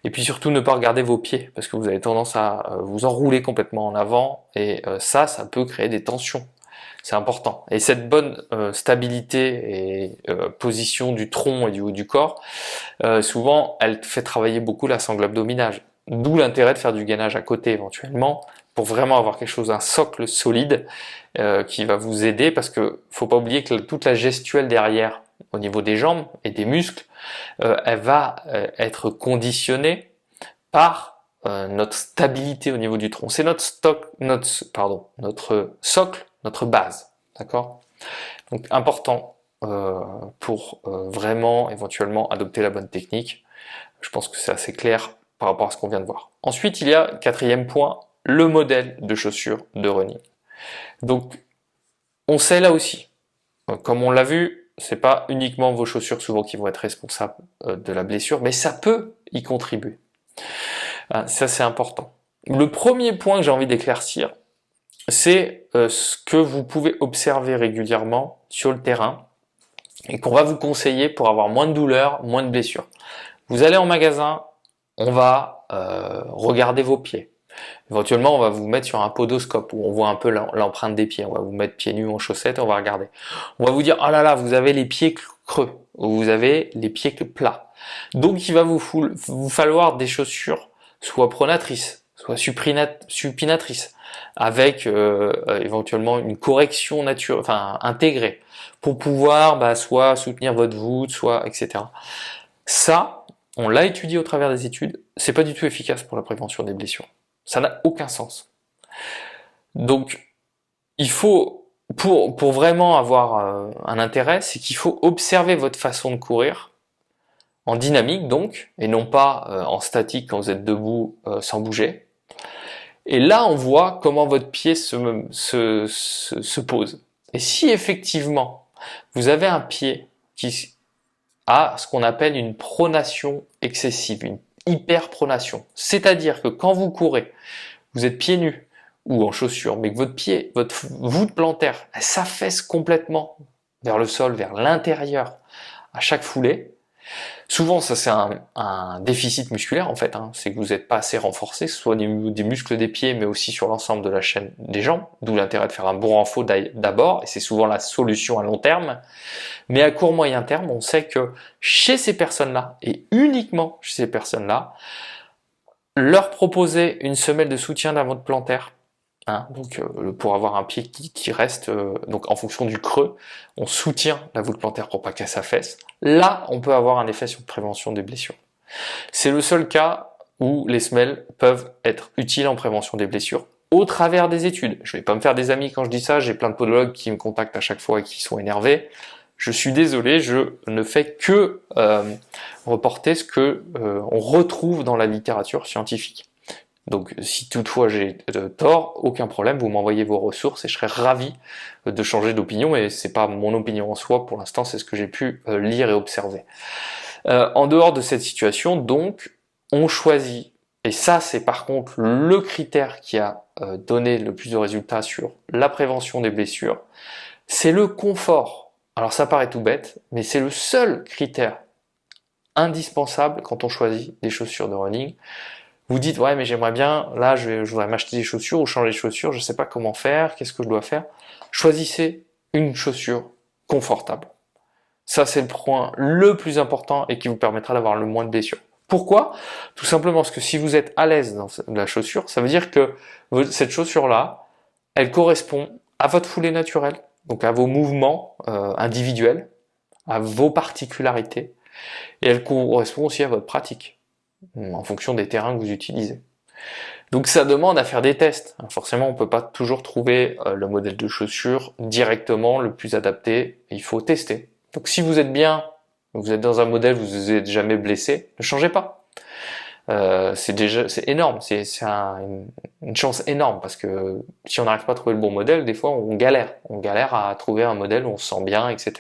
Et puis surtout ne pas regarder vos pieds, parce que vous avez tendance à vous enrouler complètement en avant, et ça peut créer des tensions. C'est important. Et cette bonne stabilité et position du tronc et du haut du corps, souvent elle fait travailler beaucoup la sangle abdominale. D'où l'intérêt de faire du gainage à côté éventuellement, pour vraiment avoir quelque chose, un socle solide qui va vous aider, parce que faut pas oublier que toute la gestuelle derrière au niveau des jambes et des muscles, elle va être conditionnée par notre stabilité au niveau du tronc. C'est notre socle, notre base, d'accord? Donc important pour vraiment éventuellement adopter la bonne technique. Je pense que c'est assez clair par rapport à ce qu'on vient de voir. Ensuite, il y a, quatrième point, le modèle de chaussures de running. Donc, on sait là aussi, comme on l'a vu, c'est pas uniquement vos chaussures souvent qui vont être responsables de la blessure, mais ça peut y contribuer. Ça, c'est important. Le premier point que j'ai envie d'éclaircir, c'est ce que vous pouvez observer régulièrement sur le terrain, et qu'on va vous conseiller pour avoir moins de douleurs, moins de blessures. Vous allez en magasin, on va regarder vos pieds. Éventuellement, on va vous mettre sur un podoscope où on voit un peu l'empreinte des pieds. On va vous mettre pieds nus en chaussettes et on va regarder. On va vous dire, oh là là, vous avez les pieds creux, ou vous avez les pieds plats. Donc, il va vous falloir des chaussures soit pronatrices, soit supinatrices, avec éventuellement une correction intégrée, pour pouvoir soit soutenir votre voûte, soit etc. Ça, on l'a étudié au travers des études, c'est pas du tout efficace pour la prévention des blessures. Ça n'a aucun sens. Donc, il faut, pour vraiment avoir un intérêt, c'est qu'il faut observer votre façon de courir, en dynamique donc, et non pas en statique quand vous êtes debout sans bouger. Et là, on voit comment votre pied se pose. Et si effectivement, vous avez un pied qui a ce qu'on appelle une pronation excessive, une hyperpronation, c'est-à-dire que quand vous courez, vous êtes pieds nus ou en chaussures, mais que votre voûte plantaire, elle s'affaisse complètement vers le sol, vers l'intérieur, à chaque foulée. Souvent, ça c'est un déficit musculaire en fait, c'est que vous n'êtes pas assez renforcé, que ce soit au niveau des muscles des pieds, mais aussi sur l'ensemble de la chaîne des jambes, d'où l'intérêt de faire un bon renfort d'abord, et c'est souvent la solution à long terme. Mais à court moyen terme, on sait que chez ces personnes-là, et uniquement chez ces personnes-là, leur proposer une semelle de soutien d'un voûte plantaire, donc pour avoir un pied qui reste, donc en fonction du creux, on soutient la voûte plantaire pour pas qu'elle s'affaisse. Là, on peut avoir un effet sur la prévention des blessures. C'est le seul cas où les semelles peuvent être utiles en prévention des blessures au travers des études. Je vais pas me faire des amis quand je dis ça, j'ai plein de podologues qui me contactent à chaque fois et qui sont énervés. Je suis désolé, je ne fais que reporter ce que on retrouve dans la littérature scientifique. Donc si toutefois j'ai tort, aucun problème, vous m'envoyez vos ressources et je serai ravi de changer d'opinion, mais c'est pas mon opinion en soi, pour l'instant c'est ce que j'ai pu lire et observer. En dehors de cette situation, donc, on choisit, et ça c'est par contre le critère qui a donné le plus de résultats sur la prévention des blessures, c'est le confort. Alors ça paraît tout bête, mais c'est le seul critère indispensable quand on choisit des chaussures de running. Vous dites, ouais, mais j'aimerais bien, là, je voudrais m'acheter des chaussures ou changer de chaussures, je sais pas comment faire, qu'est-ce que je dois faire. Choisissez une chaussure confortable. Ça, c'est le point le plus important et qui vous permettra d'avoir le moins de blessures. Pourquoi? Tout simplement parce que si vous êtes à l'aise dans la chaussure, ça veut dire que cette chaussure-là, elle correspond à votre foulée naturelle, donc à vos mouvements individuels, à vos particularités, et elle correspond aussi à votre pratique, en fonction des terrains que vous utilisez. Donc ça demande à faire des tests. Forcément, on peut pas toujours trouver le modèle de chaussure directement le plus adapté. Il faut tester. Donc si vous êtes bien, vous êtes dans un modèle, vous n'êtes jamais blessé, ne changez pas. C'est énorme, c'est une chance énorme parce que si on n'arrive pas à trouver le bon modèle, des fois on galère à trouver un modèle où on se sent bien, etc.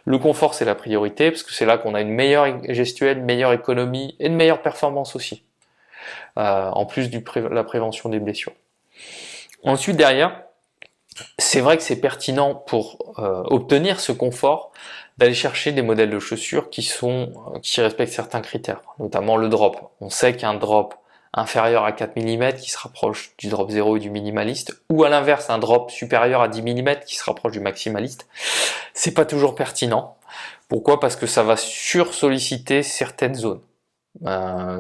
Le confort c'est la priorité parce que c'est là qu'on a une meilleure gestuelle, une meilleure économie et une meilleure performance aussi, en plus de la prévention des blessures. Ensuite derrière, c'est vrai que c'est pertinent pour obtenir ce confort d'aller chercher des modèles de chaussures qui respectent certains critères, notamment le drop. On sait qu'un drop inférieur à 4 mm qui se rapproche du drop 0 et du minimaliste, ou à l'inverse un drop supérieur à 10 mm qui se rapproche du maximaliste, c'est pas toujours pertinent. Pourquoi? Parce que ça va sursolliciter certaines zones.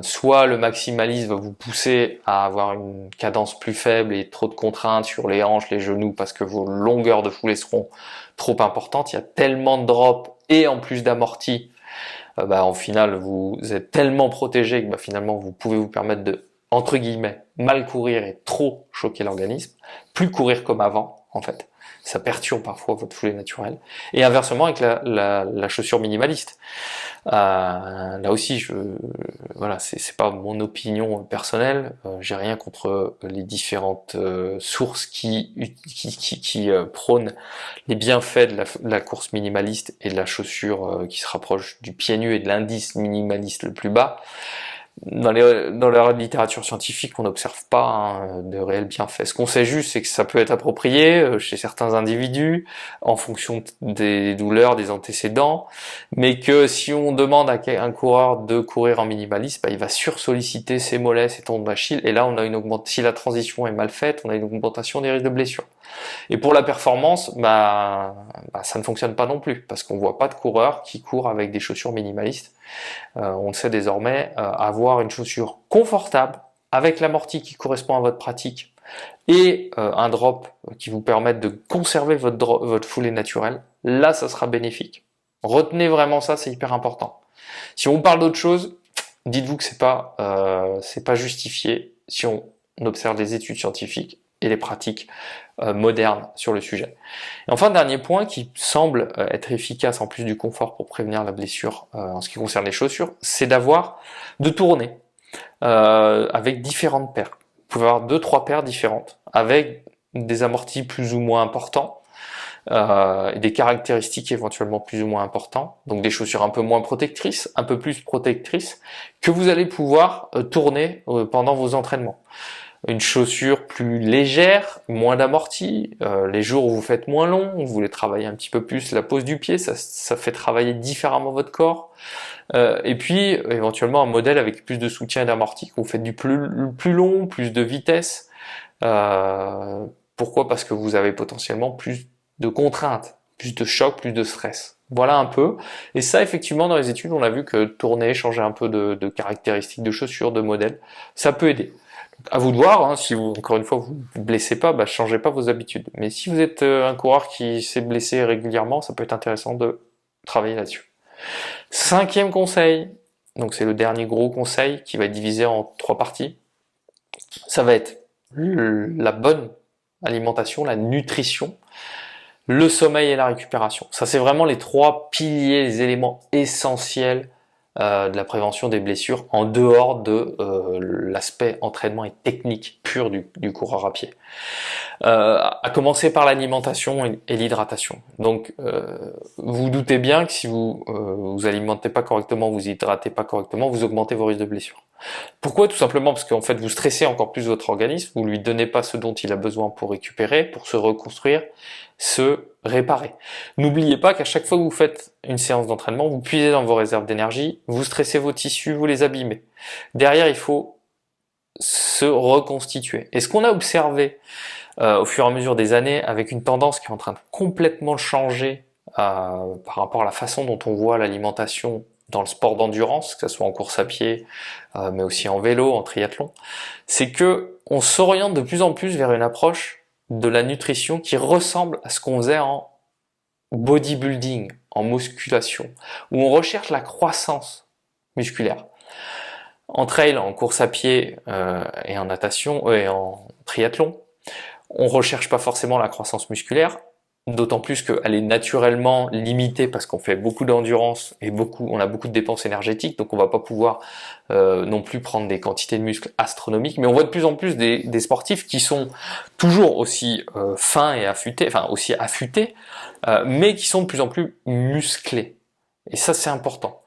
Soit le maximaliste va vous pousser à avoir une cadence plus faible et trop de contraintes sur les hanches, les genoux, parce que vos longueurs de foulée seront trop importantes. Il y a tellement de drops et en plus d'amortis, au final vous êtes tellement protégé que finalement vous pouvez vous permettre de, entre guillemets, mal courir et trop choquer l'organisme, plus courir comme avant en fait. Ça perturbe parfois votre foulée naturelle. Et inversement avec la chaussure minimaliste. Là aussi, voilà, c'est pas mon opinion personnelle. J'ai rien contre les différentes sources qui prônent les bienfaits de la course minimaliste et de la chaussure qui se rapproche du pied nu et de l'indice minimaliste le plus bas. Dans la littérature scientifique, on n'observe pas de réels bienfaits. Ce qu'on sait juste, c'est que ça peut être approprié chez certains individus en fonction des douleurs, des antécédents, mais que si on demande à un coureur de courir en minimaliste, il va sursolliciter ses mollets, ses tendons d'Achille, et là on a si la transition est mal faite, on a une augmentation des risques de blessure. Et pour la performance, ça ne fonctionne pas non plus, parce qu'on voit pas de coureur qui court avec des chaussures minimalistes. On le sait désormais, avoir une chaussure confortable, avec l'amorti qui correspond à votre pratique, et un drop qui vous permette de conserver votre foulée naturelle, là ça sera bénéfique. Retenez vraiment ça, c'est hyper important. Si on vous parle d'autre chose, dites-vous que c'est pas justifié si on observe les études scientifiques et les pratiques modernes sur le sujet. Et enfin, dernier point qui semble être efficace en plus du confort pour prévenir la blessure en ce qui concerne les chaussures, c'est de tourner avec différentes paires. Vous pouvez avoir 2-3 paires différentes avec des amortis plus ou moins importants et des caractéristiques éventuellement plus ou moins importantes, donc des chaussures un peu moins protectrices, un peu plus protectrices, que vous allez pouvoir tourner pendant vos entraînements. Une chaussure plus légère, moins d'amorti, les jours où vous faites moins long, vous voulez travailler un petit peu plus la pose du pied, ça fait travailler différemment votre corps. Et puis éventuellement un modèle avec plus de soutien et d'amorti, que vous faites du plus long, plus de vitesse. Pourquoi ? Parce que vous avez potentiellement plus de contraintes, plus de chocs, plus de stress. Voilà un peu. Et ça, effectivement, dans les études, on a vu que tourner, changer un peu de caractéristiques de chaussures, de modèles, ça peut aider. À vous de voir, si vous, encore une fois, vous ne blessez pas, changez pas vos habitudes. Mais si vous êtes un coureur qui s'est blessé régulièrement, ça peut être intéressant de travailler là-dessus. 5e conseil, donc c'est le dernier gros conseil qui va être divisé en 3 parties. Ça va être la bonne alimentation, la nutrition, le sommeil et la récupération. Ça, c'est vraiment les 3 piliers, les éléments essentiels de la prévention des blessures en dehors de l'aspect entraînement et technique pur du coureur à pied. À commencer par l'alimentation et l'hydratation. Donc vous doutez bien que si vous vous alimentez pas correctement, vous hydratez pas correctement, vous augmentez vos risques de blessure. Pourquoi ? Tout simplement parce qu'en fait vous stressez encore plus votre organisme, vous lui donnez pas ce dont il a besoin pour récupérer, pour se reconstruire, se réparer. N'oubliez pas qu'à chaque fois que vous faites une séance d'entraînement, vous puisez dans vos réserves d'énergie, vous stressez vos tissus, vous les abîmez. Derrière, il faut se reconstituer. Et ce qu'on a observé au fur et à mesure des années, avec une tendance qui est en train de complètement changer par rapport à la façon dont on voit l'alimentation dans le sport d'endurance, que ce soit en course à pied, mais aussi en vélo, en triathlon, c'est que on s'oriente de plus en plus vers une approche de la nutrition qui ressemble à ce qu'on faisait en bodybuilding, en musculation, où on recherche la croissance musculaire. En trail, en course à pied et en natation et en triathlon, on recherche pas forcément la croissance musculaire, d'autant plus qu'elle est naturellement limitée parce qu'on fait beaucoup d'endurance et on a beaucoup de dépenses énergétiques, donc on va pas pouvoir non plus prendre des quantités de muscles astronomiques, mais on voit de plus en plus des sportifs qui sont toujours aussi fins et affûtés, enfin aussi affûtés, mais qui sont de plus en plus musclés. Et ça c'est important,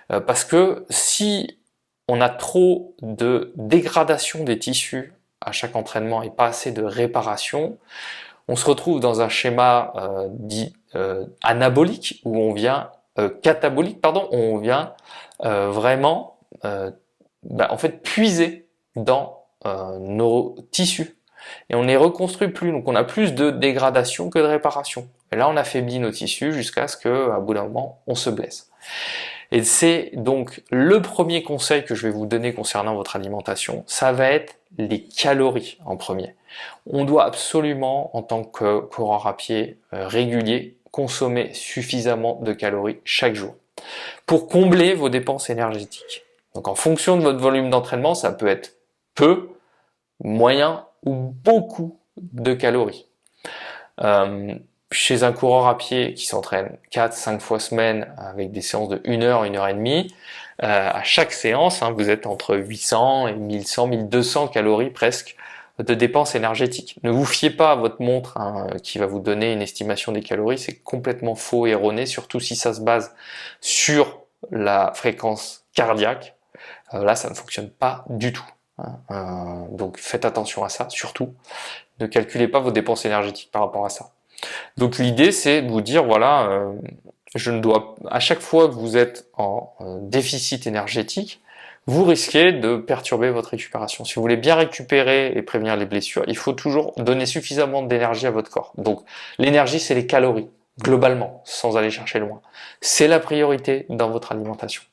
parce que si on a trop de dégradation des tissus à chaque entraînement et pas assez de réparation, on se retrouve dans un schéma dit anabolique où on vient catabolique pardon, où on vient vraiment en fait puiser dans nos tissus et on ne les reconstruit plus, donc on a plus de dégradation que de réparation. Et là on affaiblit nos tissus jusqu'à ce que à bout d'un moment on se blesse. Et c'est donc le premier conseil que je vais vous donner concernant votre alimentation, ça va être les calories en premier. On doit absolument, en tant que coureur à pied régulier, consommer suffisamment de calories chaque jour pour combler vos dépenses énergétiques. Donc en fonction de votre volume d'entraînement, ça peut être peu, moyen ou beaucoup de calories. Chez un coureur à pied qui s'entraîne 4-5 fois semaine avec des séances de 1 heure, 1 heure et demie, à chaque séance, vous êtes entre 800 et 1100, 1200 calories presque de dépenses énergétiques. Ne vous fiez pas à votre montre qui va vous donner une estimation des calories, c'est complètement faux et erroné, surtout si ça se base sur la fréquence cardiaque. Là, ça ne fonctionne pas du tout. Donc faites attention à ça, surtout. Ne calculez pas vos dépenses énergétiques par rapport à ça. Donc l'idée, c'est de vous dire, voilà, je ne dois, à chaque fois que vous êtes en déficit énergétique, vous risquez de perturber votre récupération. Si vous voulez bien récupérer et prévenir les blessures, il faut toujours donner suffisamment d'énergie à votre corps. Donc l'énergie, c'est les calories, globalement, sans aller chercher loin. C'est la priorité dans votre alimentation.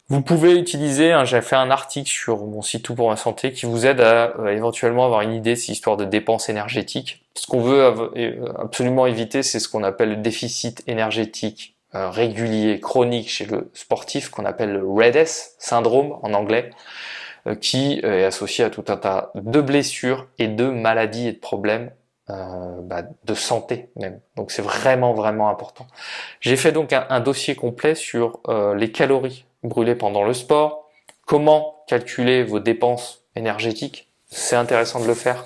Vous pouvez utiliser, j'ai fait un article sur mon site Tout pour ma santé qui vous aide à éventuellement avoir une idée de cette histoire de dépenses énergétiques. Ce qu'on veut absolument éviter, c'est ce qu'on appelle le déficit énergétique régulier, chronique chez le sportif, qu'on appelle le RED-S syndrome en anglais, qui est associé à tout un tas de blessures et de maladies et de problèmes de santé même. Donc c'est vraiment vraiment important. J'ai fait donc un dossier complet sur les calories brûlées pendant le sport, comment calculer vos dépenses énergétiques. C'est intéressant de le faire,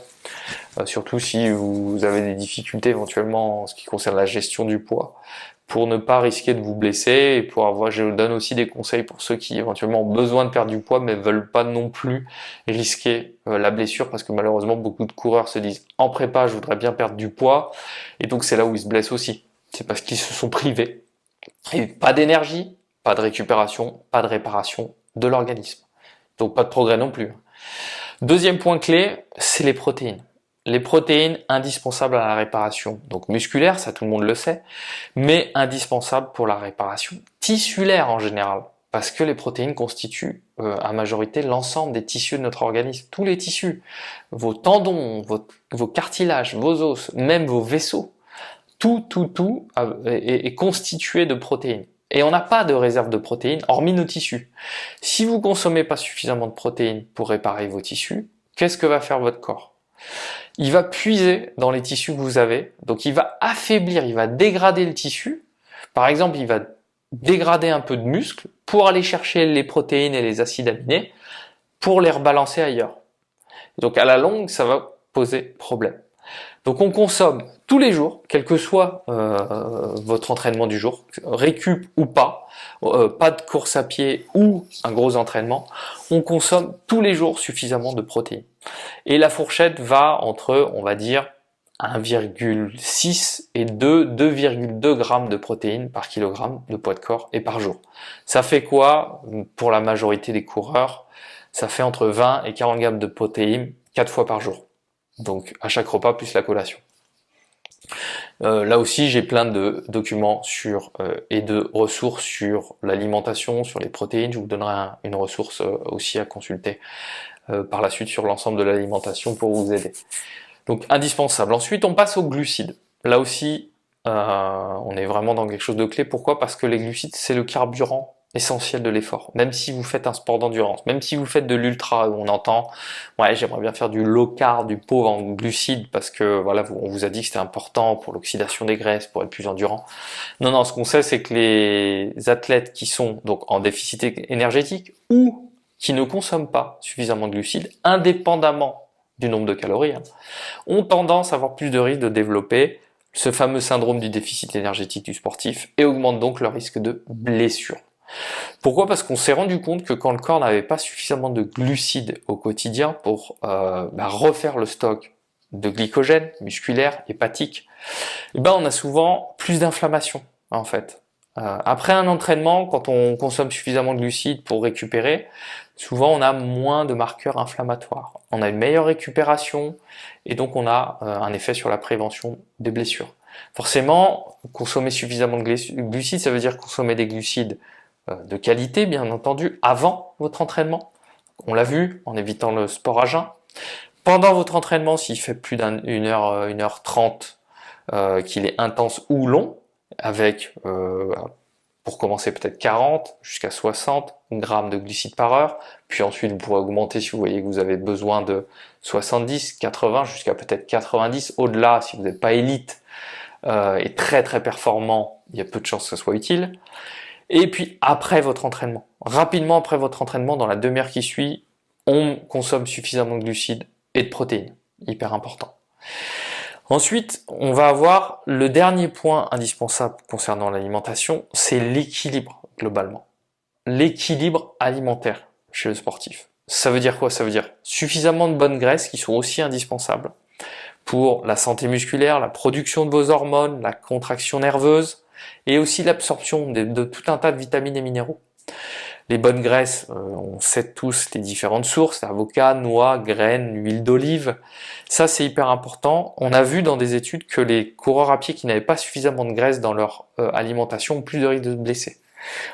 surtout si vous avez des difficultés éventuellement en ce qui concerne la gestion du poids, pour ne pas risquer de vous blesser et pour avoir, je donne aussi des conseils pour ceux qui éventuellement ont besoin de perdre du poids mais veulent pas non plus risquer la blessure, parce que malheureusement beaucoup de coureurs se disent en prépa je voudrais bien perdre du poids, et donc c'est là où ils se blessent aussi. C'est parce qu'ils se sont privés. Et pas d'énergie, pas de récupération, pas de réparation de l'organisme. Donc pas de progrès non plus. Deuxième point clé, c'est les protéines. Les protéines indispensables à la réparation, donc musculaire, ça tout le monde le sait, mais indispensables pour la réparation tissulaire en général, parce que les protéines constituent à majorité l'ensemble des tissus de notre organisme, tous les tissus, vos tendons, vos cartilages, vos os, même vos vaisseaux, tout est constitué de protéines. Et on n'a pas de réserve de protéines, hormis nos tissus. Si vous consommez pas suffisamment de protéines pour réparer vos tissus, qu'est-ce que va faire votre corps? Il va puiser dans les tissus que vous avez, donc il va affaiblir, il va dégrader le tissu. Par exemple, il va dégrader un peu de muscle pour aller chercher les protéines et les acides aminés pour les rebalancer ailleurs. Donc à la longue, ça va poser problème. Donc on consomme tous les jours, quel que soit votre entraînement du jour, récup ou pas, pas de course à pied ou un gros entraînement, on consomme tous les jours suffisamment de protéines. Et la fourchette va entre, on va dire, 1,6 et 2,2 grammes de protéines par kilogramme de poids de corps et par jour. Ça fait quoi pour la majorité des coureurs? Ça fait entre 20 et 40 grammes de protéines 4 fois par jour. Donc à chaque repas plus la collation. Là aussi j'ai plein de documents et de ressources sur l'alimentation, sur les protéines. Je vous donnerai une ressource aussi à consulter par la suite sur l'ensemble de l'alimentation pour vous aider. Donc indispensable. Ensuite on passe aux glucides. Là aussi on est vraiment dans quelque chose de clé. Pourquoi? Parce que les glucides c'est le carburant essentiel de l'effort. Même si vous faites un sport d'endurance, même si vous faites de l'ultra, où on entend ouais j'aimerais bien faire du low carb, du pauvre en glucides parce que voilà on vous a dit que c'était important pour l'oxydation des graisses, pour être plus endurant. Non, ce qu'on sait c'est que les athlètes qui sont donc en déficit énergétique ou qui ne consomment pas suffisamment de glucides, indépendamment du nombre de calories, ont tendance à avoir plus de risques de développer ce fameux syndrome du déficit énergétique du sportif et augmentent donc leur risque de blessure. Pourquoi? Parce qu'on s'est rendu compte que quand le corps n'avait pas suffisamment de glucides au quotidien pour refaire le stock de glycogène musculaire, hépatique, on a souvent plus d'inflammation en fait. Après un entraînement, quand on consomme suffisamment de glucides pour récupérer, souvent on a moins de marqueurs inflammatoires. On a une meilleure récupération et donc on a un effet sur la prévention des blessures. Forcément, consommer suffisamment de glucides, ça veut dire consommer des glucides de qualité, bien entendu, avant votre entraînement. On l'a vu, en évitant le sport à jeun. Pendant votre entraînement, s'il fait plus d'une heure, 1h30, qu'il est intense ou long, avec, pour commencer peut-être 40 jusqu'à 60 grammes de glucides par heure, puis ensuite vous pourrez augmenter si vous voyez que vous avez besoin de 70, 80, jusqu'à peut-être 90. Au-delà, si vous n'êtes pas élite et très très performant, il y a peu de chances que ce soit utile. Et puis après votre entraînement, rapidement après votre entraînement, dans la demi-heure qui suit, on consomme suffisamment de glucides et de protéines, hyper important. Ensuite, on va avoir le dernier point indispensable concernant l'alimentation, c'est l'équilibre globalement. l'équilibre alimentaire chez le sportif. Ça veut dire quoi? Ça veut dire suffisamment de bonnes graisses qui sont aussi indispensables pour la santé musculaire, la production de vos hormones, la contraction nerveuse et aussi l'absorption de tout un tas de vitamines et minéraux. Les bonnes graisses, on sait tous les différentes sources, avocat, noix, graines, huile d'olive. Ça, c'est hyper important. On a vu dans des études que les coureurs à pied qui n'avaient pas suffisamment de graisse dans leur alimentation ont plus de risque de se blesser.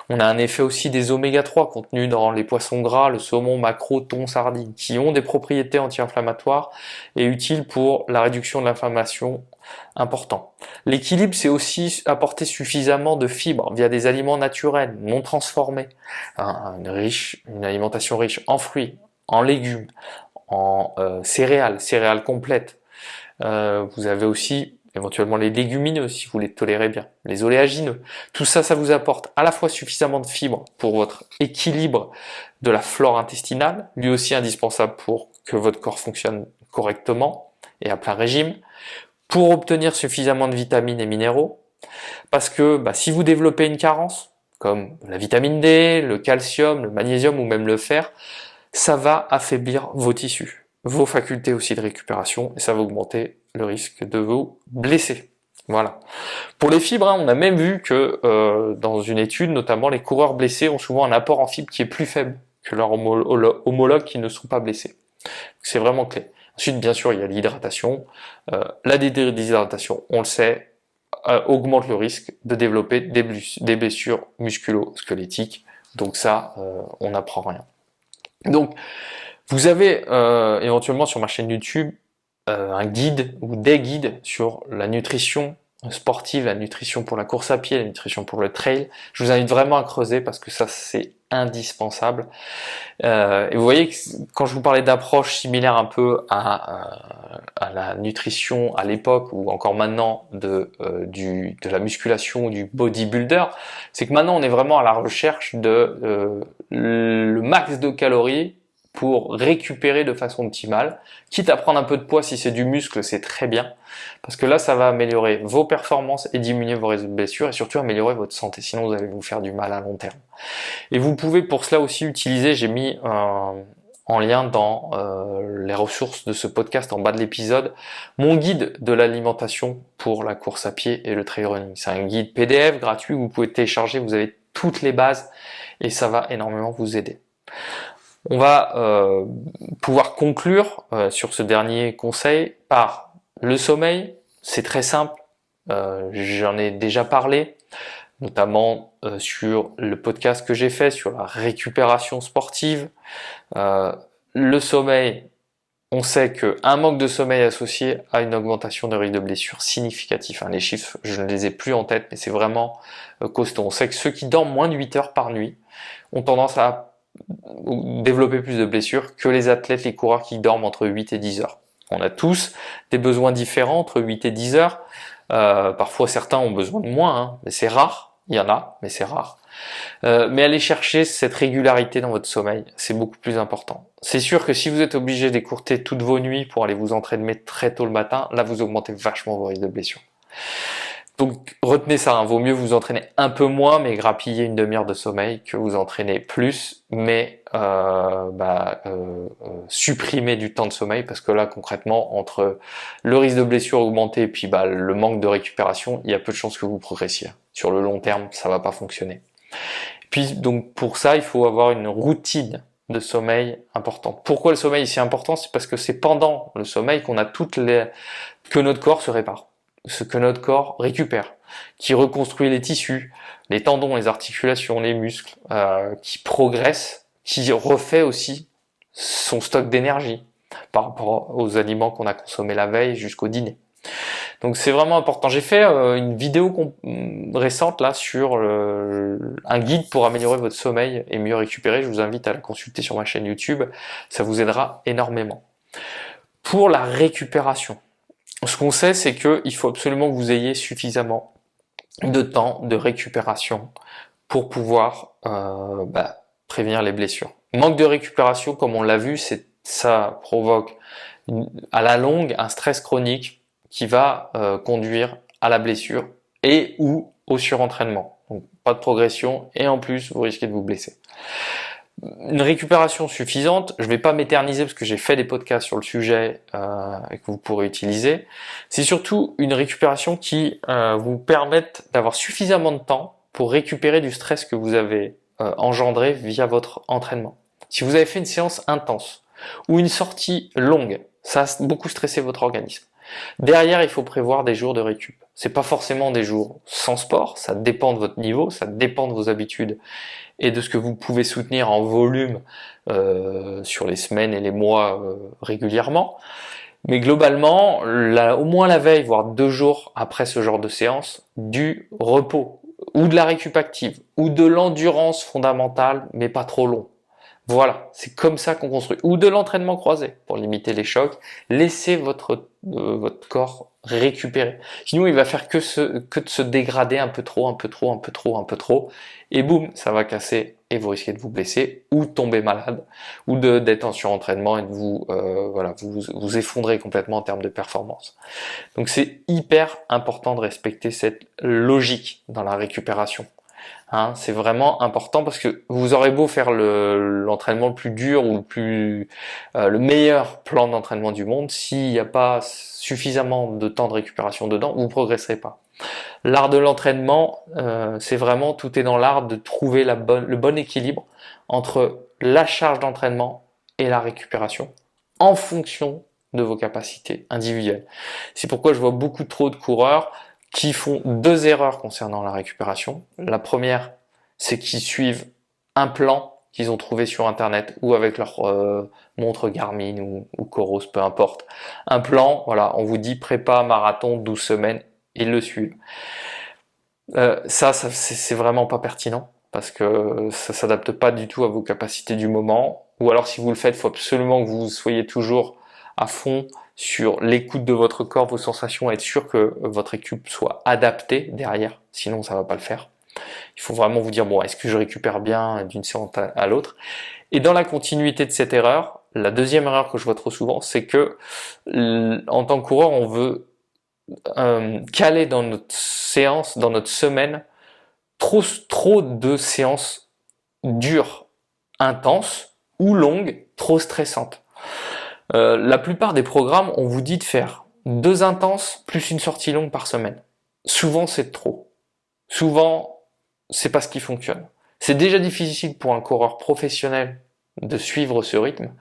On a un effet aussi des oméga 3 contenus dans les poissons gras, le saumon, maquereau, thon, sardines, qui ont des propriétés anti-inflammatoires et utiles pour la réduction de l'inflammation important. L'équilibre, c'est aussi apporter suffisamment de fibres via des aliments naturels, non transformés, une alimentation riche en fruits, en légumes, en céréales complètes. Vous avez aussi éventuellement les légumineux si vous les tolérez bien, les oléagineux. Tout ça, ça vous apporte à la fois suffisamment de fibres pour votre équilibre de la flore intestinale, lui aussi indispensable pour que votre corps fonctionne correctement et à plein régime, pour obtenir suffisamment de vitamines et minéraux, parce que si vous développez une carence, comme la vitamine D, le calcium, le magnésium ou même le fer, ça va affaiblir vos tissus, vos facultés aussi de récupération, et ça va augmenter le risque de vous blesser. Voilà. Pour les fibres, on a même vu que dans une étude, notamment, les coureurs blessés ont souvent un apport en fibres qui est plus faible que leurs homologues qui ne sont pas blessés. C'est vraiment clé. Ensuite, bien sûr, il y a l'hydratation. La déshydratation, on le sait, augmente le risque de développer des blessures musculo-squelettiques. Donc ça, on n'apprend rien. Donc, vous avez éventuellement sur ma chaîne YouTube un guide ou des guides sur la nutrition sportive, la nutrition pour la course à pied, la nutrition pour le trail. Je vous invite vraiment à creuser parce que ça, c'est indispensable. Et vous voyez que quand je vous parlais d'approche similaire un peu à la nutrition à l'époque ou encore maintenant de la musculation ou du bodybuilder, c'est que maintenant on est vraiment à la recherche de le max de calories pour récupérer de façon optimale, quitte à prendre un peu de poids si c'est du muscle, c'est très bien, parce que là ça va améliorer vos performances et diminuer vos risques de blessures et surtout améliorer votre santé, sinon vous allez vous faire du mal à long terme. Et vous pouvez pour cela aussi utiliser, j'ai mis en lien dans les ressources de ce podcast en bas de l'épisode, mon guide de l'alimentation pour la course à pied et le trail running. C'est un guide PDF gratuit que vous pouvez télécharger, vous avez toutes les bases et ça va énormément vous aider. On va pouvoir conclure sur ce dernier conseil par le sommeil. C'est très simple, j'en ai déjà parlé, notamment sur le podcast que j'ai fait sur la récupération sportive. Le sommeil, on sait qu'un manque de sommeil associé à une augmentation de risque de blessure significatif. Les chiffres, je ne les ai plus en tête, mais c'est vraiment costaud. On sait que ceux qui dorment moins de 8 heures par nuit ont tendance à développer plus de blessures que les athlètes, les coureurs qui dorment entre 8 et 10 heures. On a tous des besoins différents entre 8 et 10 heures. Parfois certains ont besoin de moins, mais c'est rare. Il y en a, mais c'est rare. Mais allez chercher cette régularité dans votre sommeil, c'est beaucoup plus important. C'est sûr que si vous êtes obligé d'écourter toutes vos nuits pour aller vous entraîner très tôt le matin, là vous augmentez vachement vos risques de blessures. Donc retenez ça, vaut mieux vous entraîner un peu moins mais grappiller une demi-heure de sommeil que vous entraîner plus mais supprimer du temps de sommeil, parce que là concrètement entre le risque de blessure augmenté et puis le manque de récupération, il y a peu de chances que vous progressiez. Sur le long terme, ça va pas fonctionner. Puis donc pour ça, il faut avoir une routine de sommeil importante. Pourquoi le sommeil est si important? C'est parce que c'est pendant le sommeil qu'on a que notre corps se répare, ce que notre corps récupère, qui reconstruit les tissus, les tendons, les articulations, les muscles, qui progresse, qui refait aussi son stock d'énergie par rapport aux aliments qu'on a consommés la veille jusqu'au dîner. Donc c'est vraiment important. J'ai fait une vidéo récente là sur un guide pour améliorer votre sommeil et mieux récupérer. Je vous invite à la consulter sur ma chaîne YouTube, ça vous aidera énormément. Pour la récupération, ce qu'on sait, c'est qu'il faut absolument que vous ayez suffisamment de temps de récupération pour pouvoir prévenir les blessures. Manque de récupération, comme on l'a vu, ça provoque à la longue un stress chronique qui va conduire à la blessure et ou au surentraînement. Donc pas de progression et en plus vous risquez de vous blesser. Une récupération suffisante, je ne vais pas m'éterniser parce que j'ai fait des podcasts sur le sujet et que vous pourrez utiliser. C'est surtout une récupération qui vous permette d'avoir suffisamment de temps pour récupérer du stress que vous avez engendré via votre entraînement. Si vous avez fait une séance intense ou une sortie longue, ça a beaucoup stressé votre organisme. Derrière, il faut prévoir des jours de récup. C'est pas forcément des jours sans sport, ça dépend de votre niveau, ça dépend de vos habitudes et de ce que vous pouvez soutenir en volume sur les semaines et les mois régulièrement. Mais globalement, au moins la veille, voire 2 jours après ce genre de séance, du repos, ou de la récup active, ou de l'endurance fondamentale, mais pas trop long. Voilà, c'est comme ça qu'on construit. Ou de l'entraînement croisé, pour limiter les chocs. Laissez votre corps récupérer. Sinon, il va faire que de se dégrader un peu trop. Et boum, ça va casser et vous risquez de vous blesser ou tomber malade ou d'être en surentraînement et de vous effondrer complètement en termes de performance. Donc c'est hyper important de respecter cette logique dans la récupération. C'est vraiment important parce que vous aurez beau faire l'entraînement le plus dur ou le meilleur plan d'entraînement du monde, s'il n'y a pas suffisamment de temps de récupération dedans, vous ne progresserez pas. L'art de l'entraînement, c'est vraiment, tout est dans l'art de trouver le bon équilibre entre la charge d'entraînement et la récupération en fonction de vos capacités individuelles. C'est pourquoi je vois beaucoup trop de coureurs qui font 2 erreurs concernant la récupération. La première, c'est qu'ils suivent un plan qu'ils ont trouvé sur internet ou avec leur montre Garmin ou Coros, peu importe. Un plan, voilà, on vous dit prépa, marathon, 12 semaines, ils le suivent. Ça c'est vraiment pas pertinent parce que ça s'adapte pas du tout à vos capacités du moment. Ou alors si vous le faites, il faut absolument que vous soyez toujours à fond sur l'écoute de votre corps, vos sensations, être sûr que votre récup soit adaptée derrière, sinon ça va pas le faire. Il faut vraiment vous dire, bon, est-ce que je récupère bien d'une séance à l'autre? Et dans la continuité de cette erreur, la deuxième erreur que je vois trop souvent, c'est que en tant que coureur, on veut caler dans notre séance, dans notre semaine, trop de séances dures, intenses ou longues, trop stressantes. La plupart des programmes, on vous dit de faire 2 intenses plus une sortie longue par semaine. Souvent, c'est trop. Souvent, c'est pas ce qui fonctionne. C'est déjà difficile pour un coureur professionnel de suivre ce rythme.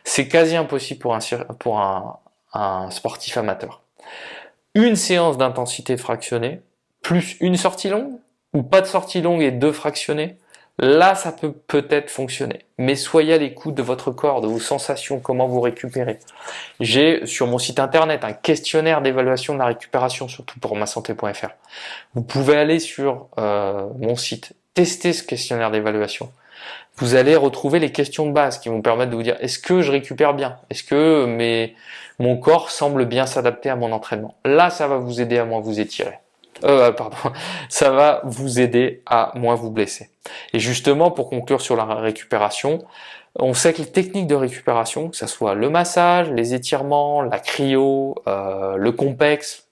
C'est quasi impossible pour un sportif amateur. Une séance d'intensité fractionnée, plus une sortie longue, ou pas de sortie longue et 2 fractionnés, là ça peut peut-être fonctionner. Mais soyez à l'écoute de votre corps, de vos sensations, comment vous récupérez. J'ai sur mon site internet un questionnaire d'évaluation de la récupération, surtout pour masanté.fr. Vous pouvez aller sur mon site, tester ce questionnaire d'évaluation. Vous allez retrouver les questions de base qui vont permettre de vous dire, est-ce que je récupère bien? Est-ce que mon corps semble bien s'adapter à mon entraînement? Là, ça va vous aider à moins vous étirer. Ça va vous aider à moins vous blesser. Et justement, pour conclure sur la récupération, on sait que les techniques de récupération, que ce soit le massage, les étirements, la cryo, le compex,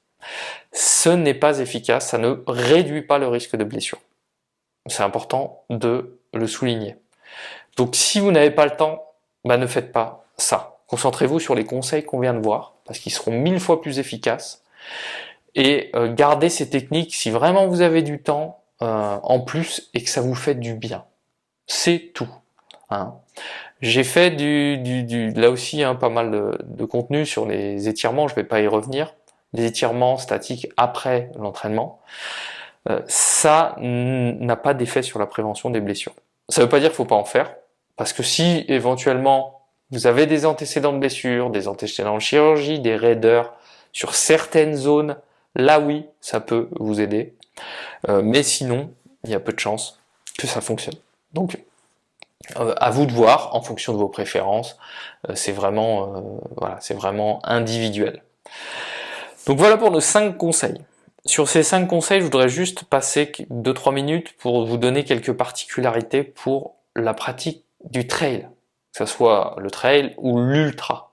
ce n'est pas efficace, ça ne réduit pas le risque de blessure. C'est important de le souligner. Donc si vous n'avez pas le temps, ne faites pas ça. Concentrez-vous sur les conseils qu'on vient de voir, parce qu'ils seront 1000 fois plus efficaces. Et gardez ces techniques si vraiment vous avez du temps en plus et que ça vous fait du bien. C'est tout. J'ai fait là aussi pas mal de contenu sur les étirements, je ne vais pas y revenir. Les étirements statiques après l'entraînement. Ça n'a pas d'effet sur la prévention des blessures. Ça ne veut pas dire qu'il ne faut pas en faire, parce que si éventuellement vous avez des antécédents de blessures, des antécédents de chirurgie, des raideurs sur certaines zones, là oui, ça peut vous aider. Mais sinon, il y a peu de chances que ça fonctionne. Donc, à vous de voir en fonction de vos préférences. C'est vraiment individuel. Donc voilà pour nos 5 conseils. Sur ces 5 conseils, je voudrais juste passer 2-3 minutes pour vous donner quelques particularités pour la pratique du trail, que ce soit le trail ou l'ultra.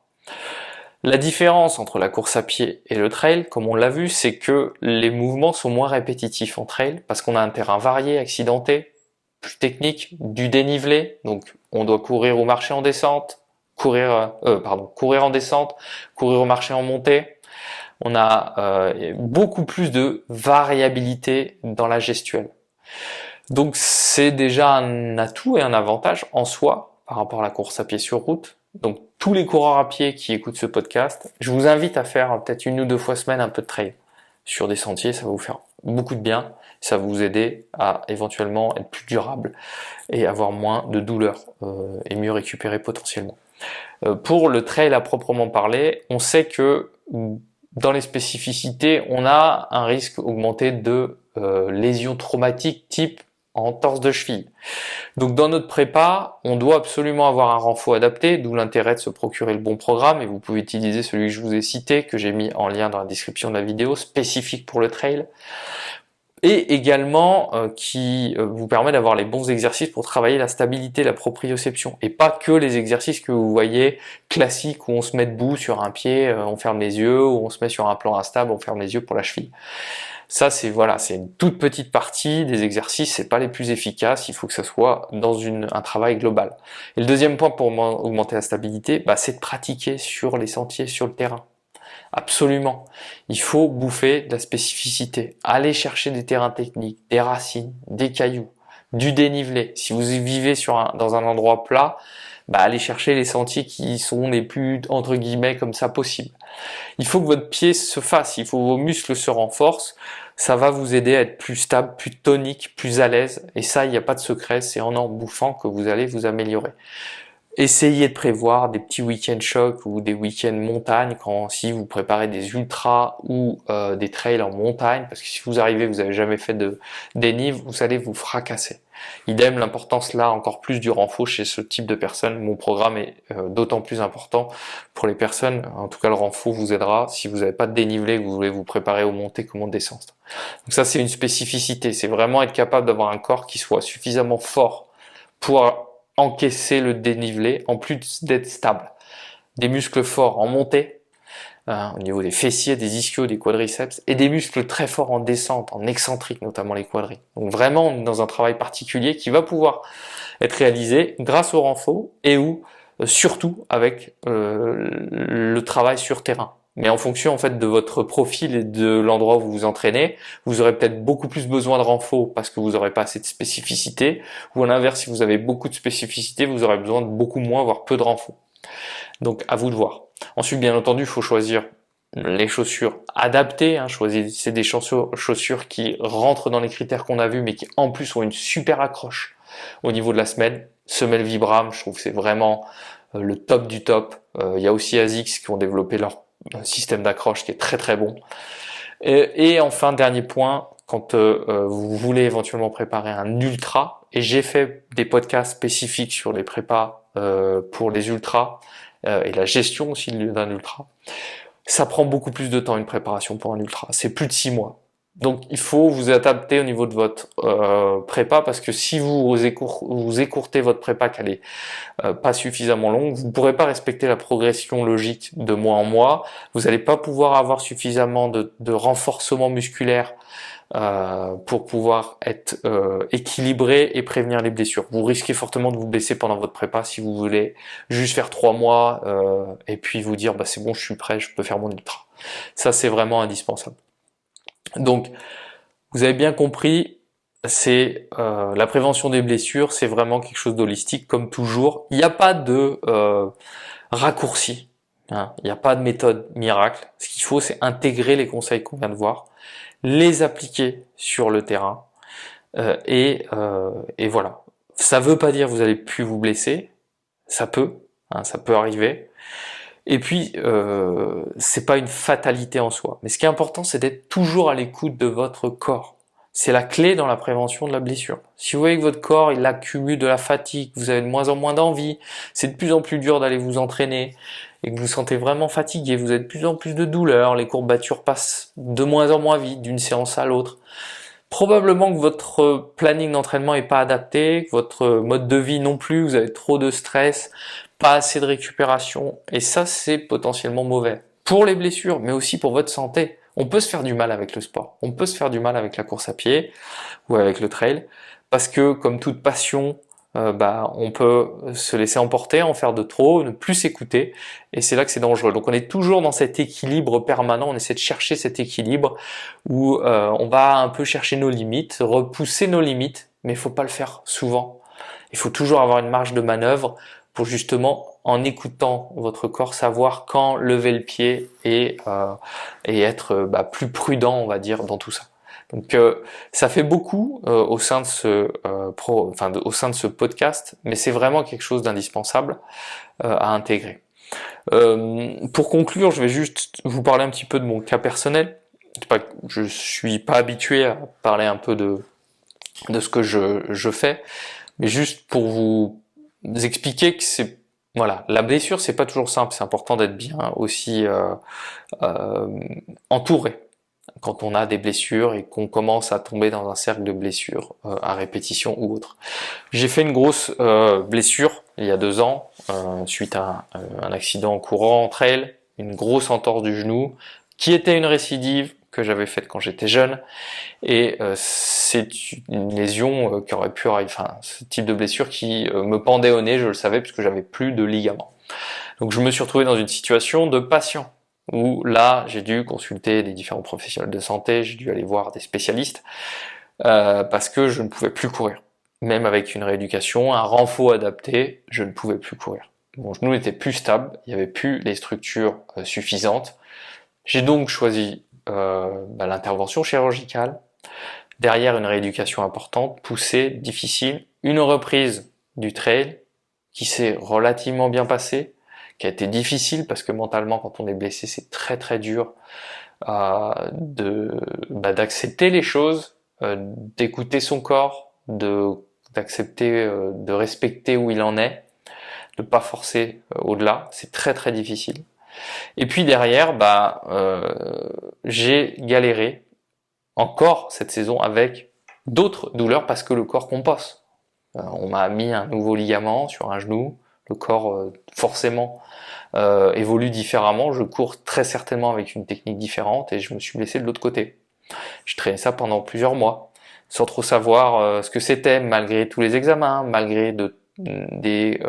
La différence entre la course à pied et le trail, comme on l'a vu, c'est que les mouvements sont moins répétitifs en trail parce qu'on a un terrain varié, accidenté, plus technique, du dénivelé, donc on doit courir ou marcher en descente, courir en descente, courir ou marcher en montée. On a beaucoup plus de variabilité dans la gestuelle. Donc c'est déjà un atout et un avantage en soi par rapport à la course à pied sur route. Donc tous les coureurs à pied qui écoutent ce podcast, je vous invite à faire peut-être 1 ou 2 fois semaine un peu de trail sur des sentiers, ça va vous faire beaucoup de bien, ça va vous aider à éventuellement être plus durable et avoir moins de douleurs et mieux récupérer potentiellement. Pour le trail à proprement parler, on sait que dans les spécificités, on a un risque augmenté de lésions traumatiques type en torse de cheville. Donc dans notre prépa, on doit absolument avoir un renfort adapté, d'où l'intérêt de se procurer le bon programme, et vous pouvez utiliser celui que je vous ai cité, que j'ai mis en lien dans la description de la vidéo, spécifique pour le trail, et également qui vous permet d'avoir les bons exercices pour travailler la stabilité, la proprioception, et pas que les exercices que vous voyez classiques où on se met debout sur un pied, on ferme les yeux, ou on se met sur un plan instable, on ferme les yeux pour la cheville. Ça, c'est une toute petite partie des exercices, c'est pas les plus efficaces, il faut que ça soit dans un travail global. Et le deuxième point pour augmenter la stabilité, c'est de pratiquer sur les sentiers, sur le terrain. Absolument. Il faut bouffer de la spécificité, aller chercher des terrains techniques, des racines, des cailloux, du dénivelé. Si vous vivez dans un endroit plat, allez chercher les sentiers qui sont les plus, entre guillemets, comme ça possible. Il faut que votre pied se fasse, il faut que vos muscles se renforcent, ça va vous aider à être plus stable, plus tonique, plus à l'aise, et ça, il n'y a pas de secret, c'est en bouffant que vous allez vous améliorer. Essayez de prévoir des petits week-ends chocs ou des week-ends montagne si vous préparez des ultras ou des trails en montagne, parce que si vous arrivez, vous n'avez jamais fait de dénive, vous allez vous fracasser. Idem, l'importance là encore plus du renfort chez ce type de personnes. Mon programme est d'autant plus important pour les personnes. En tout cas, le renfort vous aidera si vous n'avez pas de dénivelé, que vous voulez vous préparer aux montées comme aux descentes. Donc ça, c'est une spécificité. C'est vraiment être capable d'avoir un corps qui soit suffisamment fort pour encaisser le dénivelé, en plus d'être stable. Des muscles forts en montée, au niveau des fessiers, des ischios, des quadriceps, et des muscles très forts en descente, en excentrique, notamment les quadris. Donc vraiment, on est dans un travail particulier qui va pouvoir être réalisé grâce au renfort et surtout avec le travail sur terrain. Mais en fonction en fait de votre profil et de l'endroit où vous vous entraînez, vous aurez peut-être beaucoup plus besoin de renfort parce que vous n'aurez pas assez de spécificité, ou à l'inverse, si vous avez beaucoup de spécificité, vous aurez besoin de beaucoup moins, voire peu de renfort. Donc à vous de voir. Ensuite, bien entendu, il faut choisir les chaussures adaptées, choisissez des chaussures qui rentrent dans les critères qu'on a vus, mais qui en plus ont une super accroche au niveau de la semelle Vibram, je trouve que c'est vraiment le top du top. Il y a aussi ASICS qui ont développé leur système d'accroche qui est très très bon. Et enfin, dernier point, quand vous voulez éventuellement préparer un ultra, et j'ai fait des podcasts spécifiques sur les prépas pour les ultras et la gestion aussi d'un ultra, ça prend beaucoup plus de temps une préparation pour un ultra, c'est plus de 6 mois. Donc il faut vous adapter au niveau de votre prépa, parce que si vous écourtez votre prépa qu'elle est pas suffisamment longue, vous ne pourrez pas respecter la progression logique de mois en mois, vous n'allez pas pouvoir avoir suffisamment de renforcement musculaire pour pouvoir être équilibré et prévenir les blessures. Vous risquez fortement de vous blesser pendant votre prépa si vous voulez juste faire 3 mois et puis vous dire c'est bon, je suis prêt, je peux faire mon ultra. Ça, c'est vraiment indispensable. Donc, vous avez bien compris, c'est la prévention des blessures, c'est vraiment quelque chose d'holistique comme toujours. Il n'y a pas de raccourci, il n'y a pas de méthode miracle. Ce qu'il faut, c'est intégrer les conseils qu'on vient de voir, les appliquer sur le terrain et voilà. Ça veut pas dire que vous allez plus vous blesser, ça peut arriver. Et puis, c'est pas une fatalité en soi. Mais ce qui est important, c'est d'être toujours à l'écoute de votre corps. C'est la clé dans la prévention de la blessure. Si vous voyez que votre corps, il accumule de la fatigue, vous avez de moins en moins d'envie, c'est de plus en plus dur d'aller vous entraîner, et que vous vous sentez vraiment fatigué, vous avez de plus en plus de douleurs, les courbatures passent de moins en moins vite d'une séance à l'autre, probablement que votre planning d'entraînement est pas adapté, que votre mode de vie non plus, vous avez trop de stress, pas assez de récupération, et ça c'est potentiellement mauvais. Pour les blessures, mais aussi pour votre santé. On peut se faire du mal avec le sport, on peut se faire du mal avec la course à pied ou avec le trail, parce que comme toute passion, on peut se laisser emporter, en faire de trop, ne plus s'écouter, et c'est là que c'est dangereux. Donc on est toujours dans cet équilibre permanent, on essaie de chercher cet équilibre où on va un peu chercher nos limites, repousser nos limites, mais il faut pas le faire souvent. Il faut toujours avoir une marge de manœuvre pour justement, en écoutant votre corps, savoir quand lever le pied et être plus prudent, on va dire, dans tout ça. Donc ça fait beaucoup au sein de au sein de ce podcast, mais c'est vraiment quelque chose d'indispensable à intégrer. Pour conclure, je vais juste vous parler un petit peu de mon cas personnel. Je suis pas habitué à parler un peu de ce que je fais, mais juste pour vous expliquer que la blessure c'est pas toujours simple, c'est important d'être bien aussi entouré quand on a des blessures et qu'on commence à tomber dans un cercle de blessures à répétition ou autre. J'ai fait une grosse blessure il y a 2 ans suite à un accident en courant en trail, une grosse entorse du genou qui était une récidive que j'avais faite quand j'étais jeune, et c'est une lésion qui aurait pu arriver, ce type de blessure qui me pendait au nez, je le savais puisque j'avais plus de ligaments. Donc je me suis retrouvé dans une situation de patient où là j'ai dû consulter des différents professionnels de santé, j'ai dû aller voir des spécialistes parce que je ne pouvais plus courir. Même avec une rééducation, un renfort adapté, je ne pouvais plus courir. Mon genou n'était plus stable, il n'y avait plus les structures suffisantes. J'ai donc choisi l'intervention chirurgicale, derrière une rééducation importante, poussée, difficile, une reprise du trail qui s'est relativement bien passée, qui a été difficile parce que mentalement quand on est blessé c'est très très dur d'accepter les choses, d'écouter son corps, d'accepter, de respecter où il en est, de pas forcer au-delà, c'est très très difficile. Et puis derrière, j'ai galéré encore cette saison avec d'autres douleurs parce que le corps compense. On m'a mis un nouveau ligament sur un genou, le corps forcément évolue différemment, je cours très certainement avec une technique différente et je me suis blessé de l'autre côté. Je traînais ça pendant plusieurs mois, sans trop savoir ce que c'était, malgré tous les examens, malgré des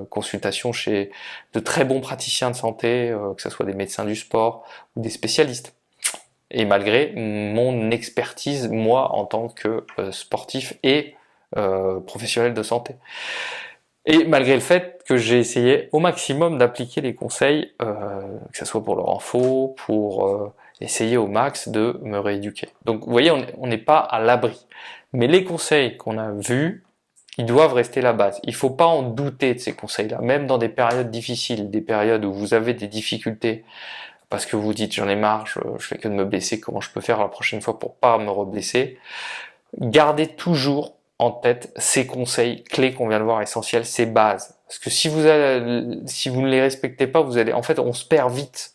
consultations chez de très bons praticiens de santé, que ce soit des médecins du sport ou des spécialistes. Et malgré mon expertise, moi, en tant que sportif et professionnel de santé. Et malgré le fait que j'ai essayé au maximum d'appliquer les conseils, que ce soit pour le renfort, pour essayer au max de me rééduquer. Donc vous voyez, on n'est pas à l'abri. Mais les conseils qu'on a vus, ils doivent rester la base. Il ne faut pas en douter de ces conseils-là, même dans des périodes difficiles, des périodes où vous avez des difficultés, parce que vous dites j'en ai marre, je fais que de me blesser, comment je peux faire la prochaine fois pour pas me reblesser. Gardez toujours en tête ces conseils clés qu'on vient de voir, essentiels, ces bases. Parce que si vous ne les respectez pas, on se perd vite.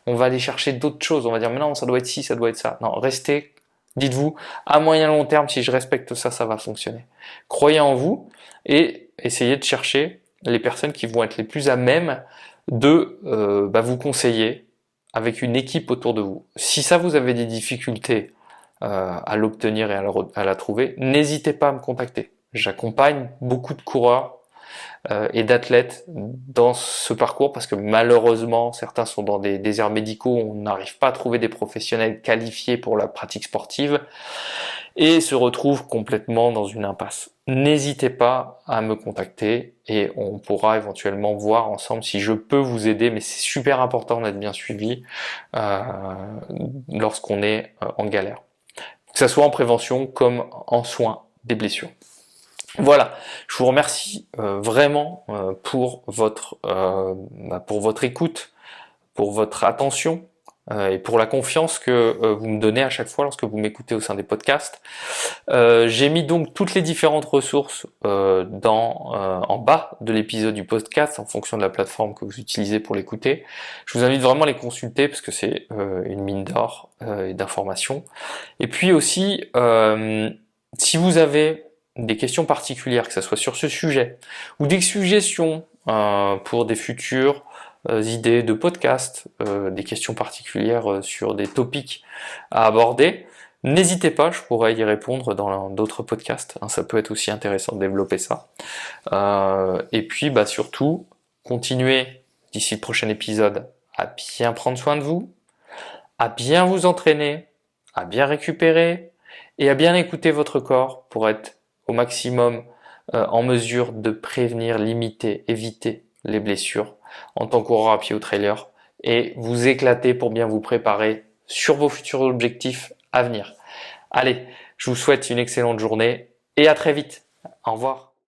On va aller chercher d'autres choses. On va dire mais non, ça doit être ci, ça doit être ça. Non, restez. Dites-vous, à moyen long terme, si je respecte ça, ça va fonctionner. Croyez en vous et essayez de chercher les personnes qui vont être les plus à même de vous conseiller avec une équipe autour de vous. Si ça, vous avez des difficultés à l'obtenir et à la trouver, n'hésitez pas à me contacter. J'accompagne beaucoup de coureurs et d'athlètes dans ce parcours parce que malheureusement certains sont dans des déserts médicaux, on n'arrive pas à trouver des professionnels qualifiés pour la pratique sportive et se retrouvent complètement dans une impasse. N'hésitez pas à me contacter et on pourra éventuellement voir ensemble si je peux vous aider, mais c'est super important d'être bien suivi lorsqu'on est en galère, que ce soit en prévention comme en soins des blessures. Voilà, je vous remercie vraiment pour votre écoute, pour votre attention et pour la confiance que vous me donnez à chaque fois lorsque vous m'écoutez au sein des podcasts. J'ai mis donc toutes les différentes ressources en bas de l'épisode du podcast en fonction de la plateforme que vous utilisez pour l'écouter. Je vous invite vraiment à les consulter parce que c'est une mine d'or et d'informations. Et puis aussi, si vous avez des questions particulières, que ce soit sur ce sujet, ou des suggestions pour des futures idées de podcast, des questions particulières sur des topics à aborder. N'hésitez pas, je pourrais y répondre dans d'autres podcasts, hein, ça peut être aussi intéressant de développer ça. Et puis surtout, continuez d'ici le prochain épisode à bien prendre soin de vous, à bien vous entraîner, à bien récupérer et à bien écouter votre corps pour être au maximum en mesure de prévenir, limiter, éviter les blessures en tant que coureur à pied ou trailer et vous éclater pour bien vous préparer sur vos futurs objectifs à venir. Allez, je vous souhaite une excellente journée et à très vite. Au revoir.